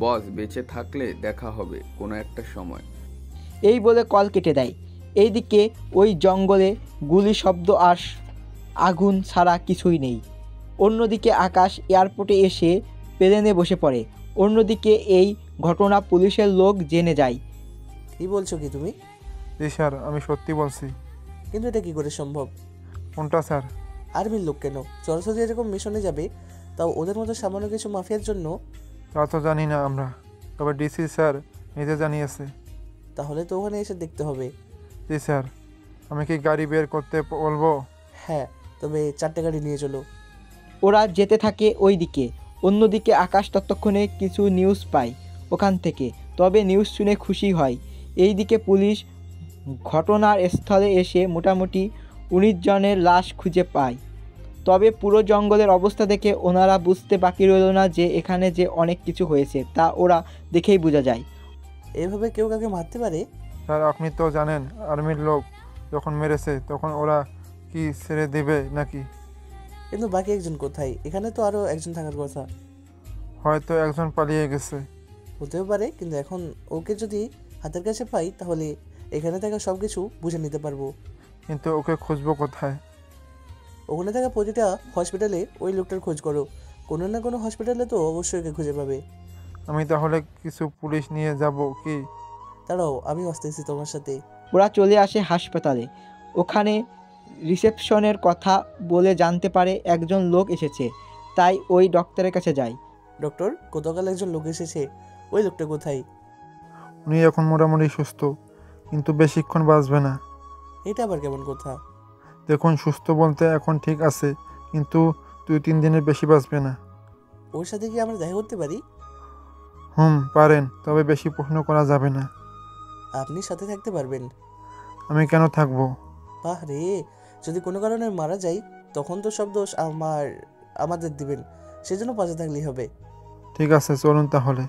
বস, বেঁচে থাকলে দেখা হবে কোনো একটা সময়। এই বলে কল কেটে দেয়। এইদিকে ওই জঙ্গলে গুলি শব্দ আর আগুন ছাড়া কিছুই নেই। অন্যদিকে আকাশ এয়ারপোর্টে এসে প্লেনে বসে পড়ে। অন্যদিকে এই ঘটনা পুলিশের লোক জেনে যায়। কি বলছো কি তুমি? জি স্যার, আমি সত্যি বলছি। কিন্তু এটা কি করে সম্ভব? কোনটা স্যার? আর্মির লোক কেন সরাসরি এরকম মিশনে যাবে, তাও ওদের মতো সামান্য কিছু মাফিয়ার জন্য? তা তো জানি না আমরা, তবে ডিসি স্যার নিজে জানিয়েছে। তাহলে তো ওখানে এসে দেখতে হবে। জি স্যার। আমি কি গাড়ি বের করতে বলবো? হ্যাঁ, তবে 4টে গাড়ি নিয়ে চলো। ওরা যেতে থাকে ওই দিকে। অন্যদিকে আকাশ ততক্ষণে কিছু নিউজ পায় ওখান থেকে, তবে নিউজ শুনে খুশি হয়। এইদিকে পুলিশ ঘটনার স্থলে এসে মোটামুটি 19 জনের লাশ খুঁজে পায়। তবে পুরো জঙ্গলের অবস্থা দেখে ওনারা বুঝতে বাকি রইল না যে এখানে যে অনেক কিছু হয়েছে, তা ওরা দেখেই বোঝা যায়। এভাবে কেউ কাকে মারতে পারে? স্যার, আপনি তো জানেন আর্মির লোক যখন মেরেছে তখন ওরা কি ছেড়ে দেবে নাকি? কিন্তু বাকি একজন কোথায়? এখানে তো আরও একজন থাকার কথা। হয়তো একজন পালিয়ে গেছে। হতেও পারে, কিন্তু এখন ওকে যদি হাতের কাছে পাই তাহলে এখানে থাকা সব কিছু বুঝে নিতে পারবো। কিন্তু ওকে খুঁজবো কোথায়? ওখানে থাকা প্রতিটা হসপিটালে ওই লোকটার খোঁজ করো, কোনো না কোনো হসপিটালে তো অবশ্যই ওকে খুঁজে পাবে। আমি তাহলে কিছু পুলিশ নিয়ে যাব কি? দাঁড়াও, আমি আসতেছি তোমার সাথে। ওরা চলে আসে হাসপাতালে। ওখানে রিসেপশনের কথা বলে জানতে পারে একজন লোক এসেছে, তাই ওই ডক্টরের কাছে যায়। ডক্টর, গতকাল একজন লোক এসেছে, ওই লোকটা কোথায়? উনি এখন মোটামুটি সুস্থ, কিন্তু বেশিক্ষণ বাঁচবে না। এটা আবার কেমন কথা? দেখুন, সুস্থ বলতে এখন ঠিক আছে, কিন্তু 2-3 দিনের বেশি বাঁচবে না। ওর সাথে কি আমরা দেখা করতে পারি? পারেন, তবে বেশি প্রশ্ন করা যাবে না। আপনি সাথে থাকতে পারবেন? আমি কেন থাকবো? বাহ রে, যদি কোনো কারণে মারা যাই তখন তো সব দোষ আমাদের দিবেন, সেজন্য পাশে থাকলেই হবে। ঠিক আছে, চলুন তাহলে।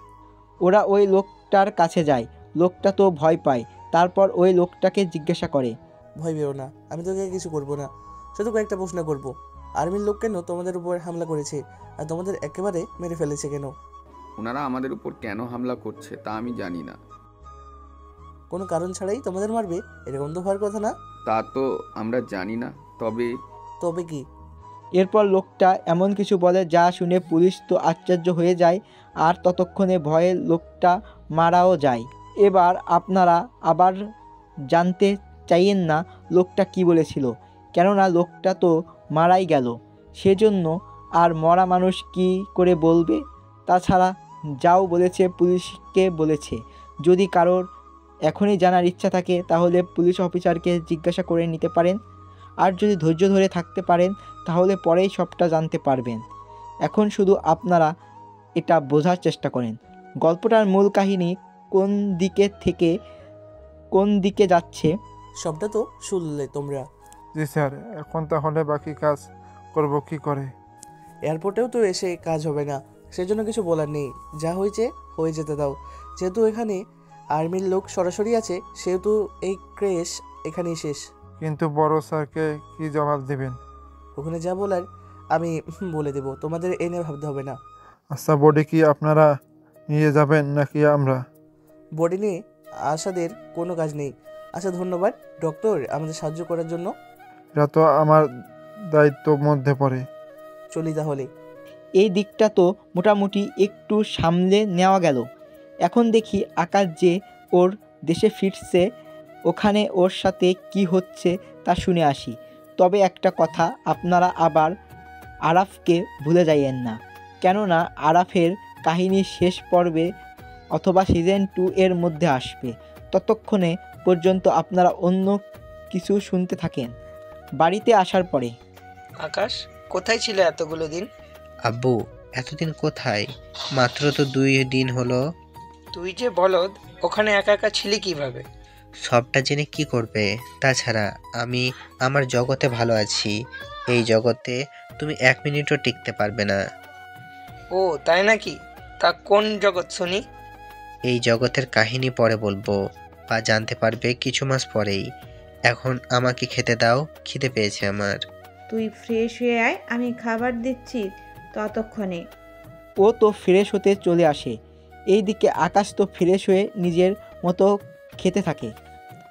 ওরা ওই লোকটার কাছে যায়। লোকটা তো ভয় পায়। তারপর ওই লোকটাকে জিজ্ঞাসা করে, ভয় পেও না, আমি তোকে কিছু করব না, শুধু কয়েকটা প্রশ্ন করব। আর্মির লোক কেন তোমাদের উপর হামলা করেছে আর তোমাদের একেবারে মেরে ফেলেছে কেন? ওনারা আমাদের উপর কেন হামলা করছে তা আমি জানি না। কোনো কারণ ছাড়াই তোমাদের মারবে, এরকম তো হওয়ার কথা না। তা তো আমরা জানি না, তবে কি? এরপর লোকটা এমন কিছু বলে যা শুনে পুলিশ তো আশ্চর্য হয়ে যায়, আর ততক্ষণে ভয়ে লোকটা মারাও যায়। এবার আপনারা আবার জানতে চাইয়েন না লোকটা কি বলেছিল, কেননা লোকটা তো মারাই গেল, সেজন্য আর মরা মানুষ কি করে বলবে। তাছাড়া যাও বলেছে পুলিশকে বলেছে। যদি কারোর এখনই জানার ইচ্ছা থাকে তাহলে পুলিশ অফিসারকে জিজ্ঞাসা করে নিতে পারেন, আর যদি ধৈর্য ধরে থাকতে পারেন তাহলে পরেই সবটা জানতে পারবেন। এখন শুধু আপনারা এটা বোঝার চেষ্টা করেন গল্পটার মূল কাহিনী কোন দিকে থেকে কোন দিকে যাচ্ছে। সবটা তো শুনলে তোমরা। জি স্যার, এখন তাহলে বাকি কাজ করব কি করে? এয়ারপোর্টেও তো এসে কাজ হবে না, সেজন্য কিছু বলার নেই, যা হয়েছে হয়ে যেতে দাও। যেহেতু এখানে আর্মির লোক সরাসরি আছে, সেহেতু এই ক্রেশ এখানেই শেষ। কিন্তু বড় স্যারকে কি জবাব দেবেন? ওখানে যা বলার আমি বলে দেব, তোমাদের এ নিয়ে ভাবতে হবে না। আচ্ছা, বডি কি আপনারা নিয়ে যাবেন নাকি আমরা? বডি নিয়ে আশাদের কোনো কাজ নেই। আচ্ছা, ধন্যবাদ ডক্টর আমাদের সাহায্য করার জন্য। এটা তো আমার দায়িত্বের মধ্যে পড়ে। চলি তাহলে। এই দিকটা তো মোটামুটি একটু সামলে নেওয়া গেল। এখন দেখি আকাশ যে ওর দেশে ফিরছে, ওখানে ওর সাথে কি হচ্ছে তা শুনে আসি। তবে একটা কথা, আপনারা আবার আরাফকে ভুলে যাইয়েন না, কেননা আরাফের কাহিনী শেষ পর্বে অথবা সিজন 2 এর মধ্যে আসবে। ততক্ষণে পর্যন্ত আপনারা অন্য কিছু শুনতে থাকেন। বাড়িতে আসার পরে, আকাশ কোথায় ছিলে এতগুলো দিন? আব্বু, এতদিন কোথায়? মাত্র তো 2 দিন হলো। তুই যে বলদ, ওখানে একা একা ছিলি কিভাবে? সবটা জেনে কি করবে? তাছাড়া আমি আমার জগতে ভালো আছি। এই জগতে তুমি 1 মিনিটও টিকতে পারবে না। ও তাই নাকি? তা কোন জগৎ শুনি? এই জগতের কাহিনী পরে বলবো, বা জানতে পারবে কিছু মাস পরেই। এখন আমাকে খেতে দাও, খিদে পেয়েছে আমার। তুই ফ্রেশ হয়ে আয়, আমি খাবার দিচ্ছি ততক্ষণে। ও তো ফ্রেশ হতে চলে আসে। এইদিকে আকাশ তো ফ্রেশ হয়ে নিজের মতো খেতে থাকে।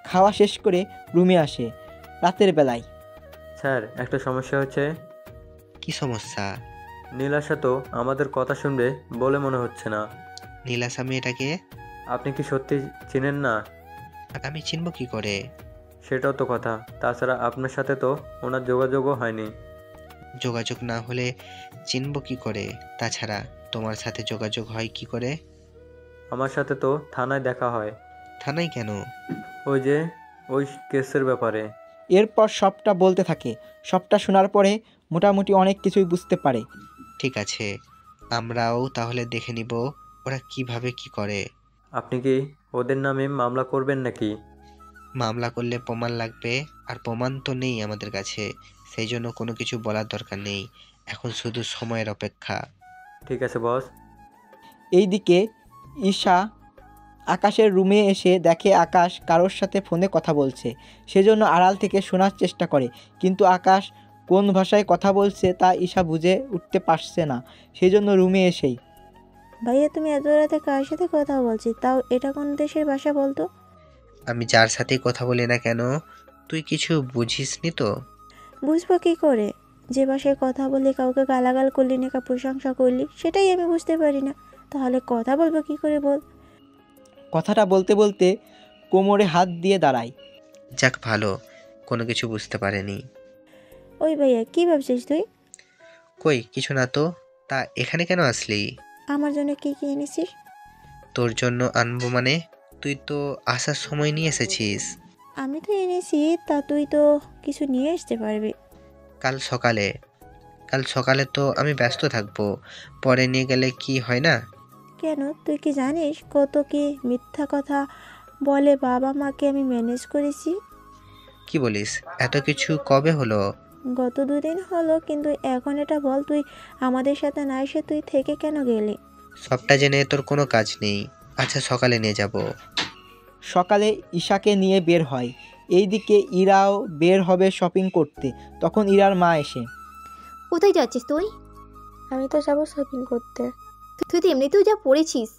খাওয়া শেষ করে রুমে আসে রাতের বেলায়। স্যার, একটা সমস্যা হচ্ছে। কি সমস্যা? নীলাশা তো আমাদের কথা শুনবে বলে মনে হচ্ছে না। নীলাশা মেয়েটাকে আপনি কি সত্যি চিনেন না? আমি চিনব কি করে? সেটাও তো কথা। তাছাড়া আপনার সাথে তো ওনার যোগাযোগও হয়নি। যোগাযোগ না হলে চিনব কি করে? তাছাড়া তোমার সাথে যোগাযোগ হয় কি করে? আমার সাথে তো থানায় দেখা হয়। থানায় কেন? ওই কেসের ব্যাপারে। এরপর সবটা বলতে থাকে। সবটা শোনার পরে মোটামুটি অনেক কিছুই বুঝতে পারে। ঠিক আছে, আমরাও তাহলে দেখে নিব ওরা কিভাবে কি করে। আপনি কি ওদের নামে মামলা করবেন নাকি? মামলা করলে প্রমাণ লাগবে, আর প্রমাণ তো নেই আমাদের কাছে, সেই জন্য কোনো কিছু বলার দরকার নেই। এখন শুধু সময়ের অপেক্ষা। ঠিক আছে বস। এইদিকে ঈশা আকাশের রুমে এসে দেখে আকাশ কারোর সাথে ফোনে কথা বলছে। সেজন্য আড়াল থেকে শোনার চেষ্টা করে, কিন্তু আকাশ কোন ভাষায় কথা বলছে তা ঈশা বুঝে উঠতে পারছে না। সেই জন্য রুমে এসেই, ভাইয়া তুমি এত রাতে কার সাথে কথা বলছি, তাও এটা কোন দেশের ভাষা বলতো? আমি যার সাথেই কথা বলি না কেন, তুই কিছু বুঝিসনি তো? বুঝবো কি করে? যে ভাষায় কথা বললি, কাউকে গালাগাল করলি না প্রশংসা করলি, সেটাই আমি বুঝতে পারি না। তাহলে কথা বলবো কি করে বল? কথাটা বলতে বলতে কোমরে হাত দিয়ে দাঁড়ায়। যাক ভালো, কোনো কিছু বুঝতে পারেনি। ওই ভাইয়া কি ভাবছিস তুই? কই কিছু না তো। তা এখানে কেন আসলি? আমার জন্য কি কি এনেছিস? তোর জন্য আনবো মানে? তুই তো আসার সময় নিয়ে এসেছিস। আমি তো এনেছি, তা তুই তো কিছু নিয়ে আসতে পারবি। কাল সকালে তো আমি ব্যস্ত থাকবো, পরে নিয়ে গেলে কি হয় না? কেন, তুই কি জানিস কত কি মিথ্যা কথা বলে বাবা মাকে আমি ম্যানেজ করেছি? কি বলিস? এত কিছু কবে হলো? গত 2 দিন হলো। কিন্তু এখন এটা বল, তুই আমাদের সাথে না এসে তুই থেকে কেন গেলি? সবটা জেনে তোর কোনো কাজ নেই। আচ্ছা সকালে নিয়ে যাব। সকালে ঈশাকে নিয়ে বের হয়। এইদিকে ইরাও বের হবে শপিং করতে। তখন ইরার মা এসে, কোথায় যাচ্ছিস তুই? আমি তো যাবো শপিং করতে। তুই তো এমনিতেও যা পড়েছিস,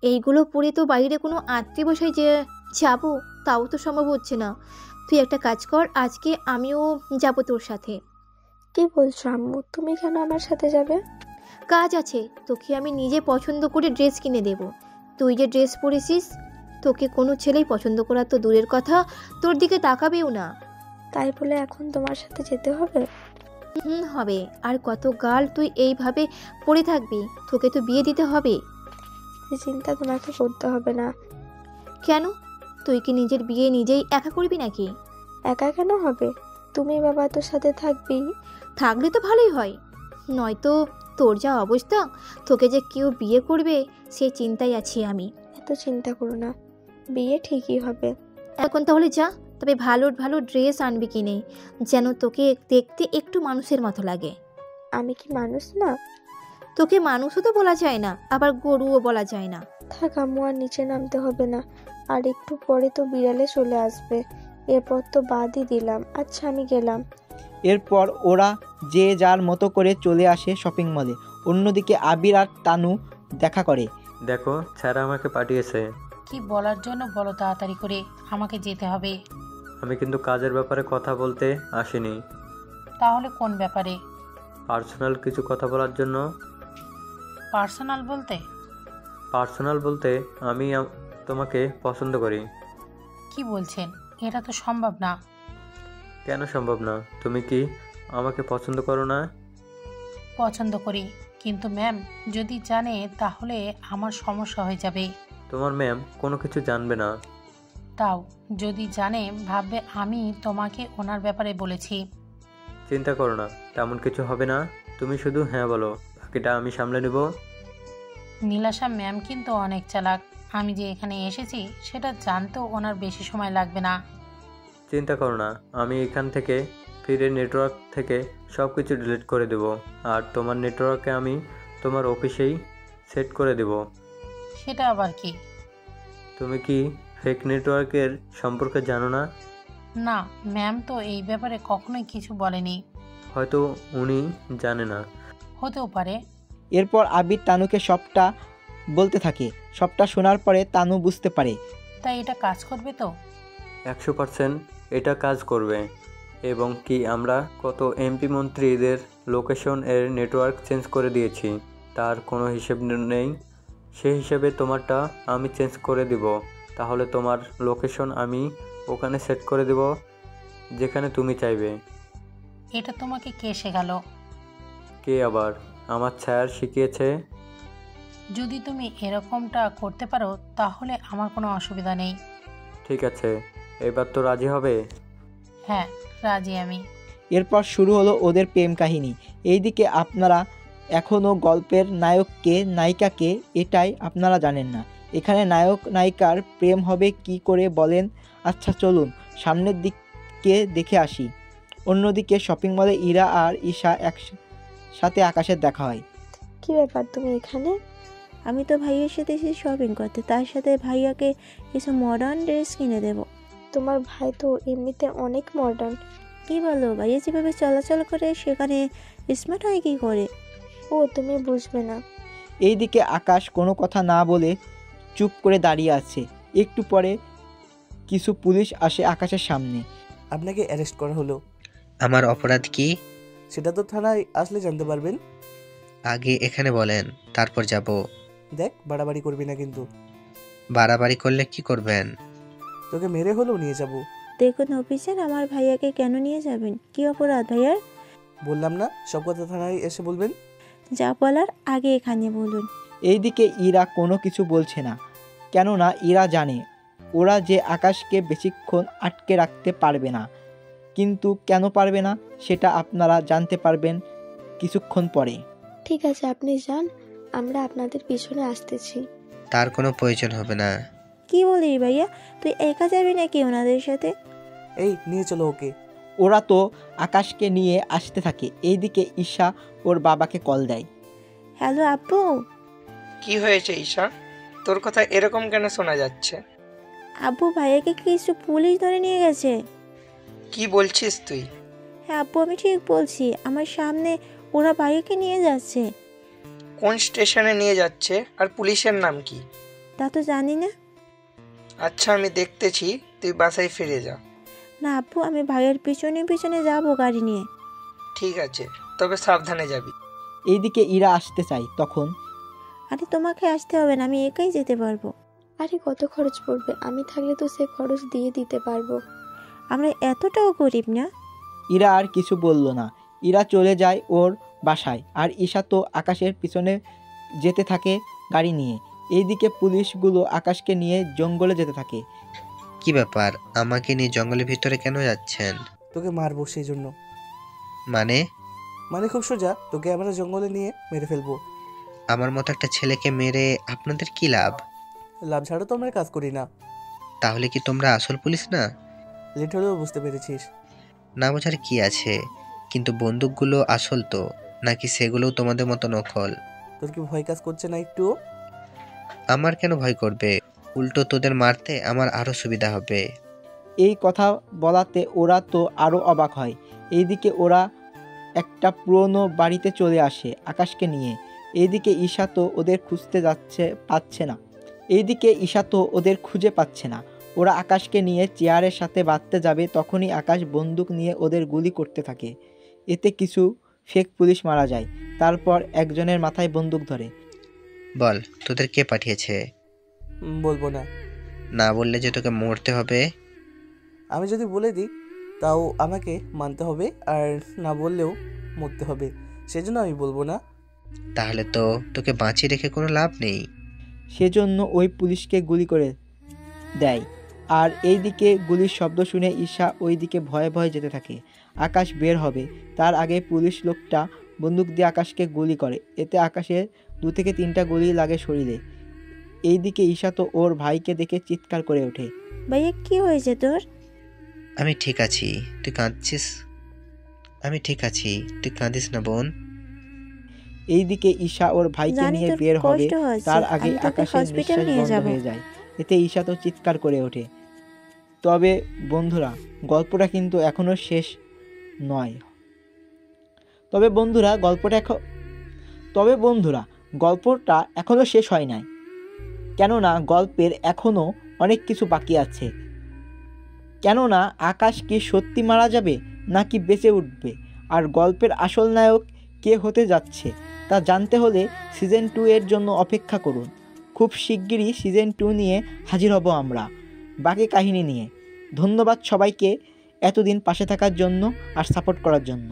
এইগুলো পরে তো বাইরে কোনো আত্মীয় বসায় যে যাবো তাও তো সম্ভব হচ্ছে না। তুই একটা কাজ কর, আজকে আমিও যাব তোর সাথে। কি বলছো আম্মু, তুমি কেন আমার সাথে যাবে? কাজ আছে, তোকে আমি নিজে পছন্দ করে ড্রেস কিনে দেব। তুই যে ড্রেস পরেছিস, তোকে কোনো ছেলেই পছন্দ করা তো দূরের কথা, তোর দিকে তাকাবেও না। তাই বলে এখন তোমার সাথে যেতে হবে? হবে। আর কত গাল তুই এইভাবে পড়ে থাকবি? তোকে তো বিয়ে দিতে হবে। এই চিন্তা তোমাকে করতে হবে না। কেন, তুই কি নিজের বিয়ে নিজেই একা করবি নাকি? একা কেন হবে? তুমি বাবা তোর সাথে থাকবি। থাকলে তো ভালোই হয়, নয়তো তোর যা অবস্থা, তোকে যে কেউ বিয়ে করবে সেই চিন্তায় আছি আমি। এত চিন্তা করো না, বিয়ে ঠিকই হবে। এখন তাহলে যা, তবে ভালো ভালো ড্রেস আনবি কিনে, যেন তোকে দেখতে একটু মানুষের মতো লাগে। আমি কি মানুষ না? তোকে মানুষও তো বলা যায় না, আবার গরুও বলা যায় না। থাক আম্মু, আর নিচে নামতে হবে না। আর একটু পরে তো বিড়ালে চলে আসবে, এরপর তো বাদই দিলাম। আচ্ছা আমি গেলাম। এরপর ওরা যে যার মতো করে চলে আসে শপিং মলে। অন্যদিকে আবির আর তানু দেখা করে। দেখো স্যার আমাকে পাঠিয়েছে। কি বলার জন্য বলো তাড়াতাড়ি করে, আমাকে যেতে হবে। আমি কিন্তু কাজের ব্যাপারে কথা বলতে আসিনি। তাহলে কোন ব্যাপারে? পার্সোনাল কিছু কথা বলার জন্য। পার্সোনাল বলতে আমি তোমাকে পছন্দ করি। কি বলছেন? এটা তো সম্ভব না। কেন সম্ভব না? তুমি কি আমাকে পছন্দ করো না? পছন্দ করি, কিন্তু ম্যাম যদি জানে তাহলে আমার সমস্যা হয়ে যাবে। তোমার ম্যাম কোনো কিছু জানবে না। তাও যদি জানে ভাববে আমি তোমাকে ওনার ব্যাপারে বলেছি। চিন্তা করো না, তেমন কিছু হবে না। তুমি শুধু হ্যাঁ বলো, বাকিটা আমি সামলে নেব। নীলাশা ম্যাম কিন্তু অনেক চালাক, আমি যে এখানে এসেছি সেটা জানতেও ওনার বেশি সময় লাগবে না। চিন্তা করো না, আমি এখান থেকে ফিরে নেটওয়ার্ক থেকে সব কিছু ডিলিট করে দেব, আর তোমার নেটওয়ার্কে আমি তোমার অফিসেই সেট করে দেব। সেটা আবার কি? তুমি কি ফেক নেটওয়ার্কের সম্পর্কে জানো না? না ম্যাম তো এই ব্যাপারে কখনোই কিছু বলেনি। হয়তো উনি জানে না। হতেও পারে। এরপর আবির তানুকে সবটা বলতে থাকে। সবটা শোনার পরে তানু বুঝতে পারে। তাই এটা কাজ করবে তো? 100% এটা কাজ করবে। এবং কি আমরা কত এমপি মন্ত্রীদের লোকেশন এর নেটওয়ার্ক চেঞ্জ করে দিয়েছি, তার কোনো হিসেব নেই। সেই হিসেবে তোমারটা আমি চেঞ্জ করে দিব। তাহলে তোমার লোকেশন আমি ওখানে সেট করে দেব যেখানে তুমি চাইবে। এটা তোমাকে কে শেখালো? কে আবার? আমার স্যার শিখিয়েছে। যদি তুমি এরকমটা করতে পারো তাহলে আমার কোনো অসুবিধা নেই। ঠিক আছে, এবার তো রাজি হবে? হ্যাঁ রাজি আমি। এরপর শুরু হলো ওদের প্রেম কাহিনী। এইদিকে আপনারা এখনও গল্পের নায়ককে নায়িকাকে এটাই আপনারা জানেন না। এখানে নায়ক নায়িকার প্রেম হবে কি করে বলেন? আচ্ছা চলুন সামনের দিকে দেখে আসি। অন্যদিকে শপিং মলে ইরা আর ঈশা একসাথে আকাশের দেখা হয়। কি ব্যাপার তুমি এখানে? আমি তো ভাইয়ের সাথে এসে শপিং করতে, তার সাথে ভাইয়াকে কিছু মডার্ন ড্রেস কিনে দেব। তোমার ভাই তো এমনিতে অনেক মডার্ন, কি বলো, ভাইয়া যেভাবে চলাচল করে সেখানে স্মার্ট হয় কি করে? ও তুমি বুঝবে না। এইদিকে আকাশ কোনো কথা না বলে চুপ করে দাঁড়িয়ে আছে। একটু পরে কিছু পুলিশ আসে আকাশের সামনে। আপনাকে অ্যারেস্ট করা হলো। আমার অপরাধ কি? সেটা তো থানায় আসলে জানতে পারবেন। আগে এখানে বলেন, তারপর যাব। দেখ, বাড়াবাড়ি করবি না কিন্তু। বাড়াবাড়ি করলে কি করবেন? তোকে মেরে হলেও নিয়ে যাব। দেখুন অফিসার, আমার ভাইয়াকে কেন নিয়ে যাবেন? কি অপরাধ ভাইয়ার? বললাম না, সব কথা থানায় এসে বলবেন। যা বলার আগে এখানে বলুন। এইদিকে ইরা কোনো কিছু বলছে না, কেননা ইরা জানে ওরা যে আকাশকে বেশিক্ষণ আটকে রাখতে পারবে না। কিন্তু কেন পারবে না সেটা আপনারা জানতে পারবেন কিছুক্ষণ পরে। ঠিক আছে, আপনি যান, আমরা আপনাদের পিছনে আসতেছি। তার কোনো প্রয়োজন হবে না। কি বলিস ভাইয়া, তুই একা যাবি নাকি ওনাদের সাথে? এই নিয়ে চলো ওকে। ওরা তো আকাশকে নিয়ে আসতে থাকে। এইদিকে ঈশা ওর বাবাকে কল দেয়। হ্যালো আব্বু। কি হয়েছে ঈশা, তোর কথা এরকম কেন শোনা যাচ্ছে? আব্বু, ভাইয়াকে কিছু পুলিশ ধরে নিয়ে গেছে। কি বলছিস তুই? হ্যাঁ আব্বু, আমি ঠিক বলছি, আমার সামনে ওরা ভাইয়াকে নিয়ে যাচ্ছে। কোন স্টেশনে নিয়ে যাচ্ছে আর পুলিশের নাম কি? তা তো জানি না। আচ্ছা, আমি দেখতেছি, তুই বাসায় ফিরে যা। না আব্বু, আমি ভাইয়ের পিছনে পিছনে যাবো গাড়ি নিয়ে। ঠিক আছে, তবে সাবধানে যাবি। এইদিকে ইরা আসতে চাই, তখন আরে তোমাকে আসতে হবে না, আমি একাই যেতে পারবো। আরে কত খরচ পড়বে? আমি থাকলে তো সে খরচ দিয়ে দিতে পারবো। আমরা এতটাও গরিব না। ইরা আর কিছু বলল না। ইরা চলে যায় ওর বাসায়, আর ঈশা তো আকাশের পিছনে যেতে থাকে গাড়ি নিয়ে। এইদিকে পুলিশগুলো আকাশকে নিয়ে জঙ্গলে যেতে থাকে। কি ব্যাপার, আমাকে নিয়ে জঙ্গলের ভিতরে কেন যাচ্ছেন? তোকে মারবো সেই জন্য। মানে খুব সোজা, তোকে আমরা জঙ্গলে নিয়ে মেরে ফেলবো। আমার মতো একটা ছেলেকে মেরে আপনাদের কি লাভ? লাভ ছাড়া তো আমরা কাজ করি না। তাহলে কি তোমরা আসল পুলিশ না? লেট হলেও বুঝতে পেরেছিস। না বোঝার কি আছে, কিন্তু বন্দুকগুলো আসল তো, নাকি সেগুলোও তোমাদের মতো নকল? তোর কি ভয় কাজ করছে না একটু? আমার কেন ভয় করবে? উল্টো তোদের মারতে আমার আরো সুবিধা হবে। এই কথা বলাতে ওরা তো আরো অবাক হয়। এইদিকে ওরা একটা পুরনো বাড়িতে চলে আসে আকাশকে নিয়ে। এইদিকে ঈশা তো ওদের খুঁজে পাচ্ছে না। ওরা আকাশকে নিয়ে চেয়ারের সাথে বাঁধতে যাবে, তখনই আকাশ বন্দুক নিয়ে ওদের গুলি করতে থাকে। এতে কিছু ফেক পুলিশ মারা যায়। তারপর একজনের মাথায় বন্দুক ধরে। বল, তোদের কে পাঠিয়েছে? বলবো না। না বললে যে তোকে মরতে হবে। আমি যদি বলে দিই তাও আমাকে মানতে হবে, আর না বললেও মরতে হবে, সেজন্য আমি বলবো না। তাহলে তো তোকে বাঁচিয়ে রেখে কোনো লাভ নেই। সেজন্য ওই পুলিশকে গুলি করে দেয়। আর এইদিকে গুলির শব্দ শুনে ঈশা ওইদিকে ভয়ে ভয়ে যেতে থাকে। আকাশ বের হবে তার আগে পুলিশ লোকটা বন্দুক দিয়ে আকাশকে গুলি করে। এতে আকাশের 2 থেকে 3টা গুলি লাগে শরীরে। এইদিকে ঈশা তো ওর ভাইকে দেখে চিৎকার করে ওঠে। ভাইয়া কি হয়েছে তোর? আমি ঠিক আছি, তুই কাঁদছিস? আমি ঠিক আছি, তুই কাঁদিস না বোন। এইদিকে ঈশা ওর ভাইকে নিয়ে বের হবে তার আগে আকাশের নিঃশ্বাস বন্ধ হয়ে যায়। এতে ঈশা তো চিৎকার করে ওঠে। তবে বন্ধুরা, গল্পটা কিন্তু এখনো শেষ নয়। তবে বন্ধুরা গল্পটা এখনো শেষ হয় নাই, কেননা গল্পের এখনো অনেক কিছু বাকি আছে। কেননা আকাশ কি সত্যি মারা যাবে নাকি বেঁচে উঠবে, আর গল্পের আসল নায়ক কে হতে যাচ্ছে তা জানতে হলে সিজন 2 এর জন্য অপেক্ষা করুন। খুব শিগগিরই সিজন 2 নিয়ে হাজির হব আমরা বাকি কাহিনী নিয়ে। ধন্যবাদ সবাইকে এতদিন পাশে থাকার জন্য আর সাপোর্ট করার জন্য।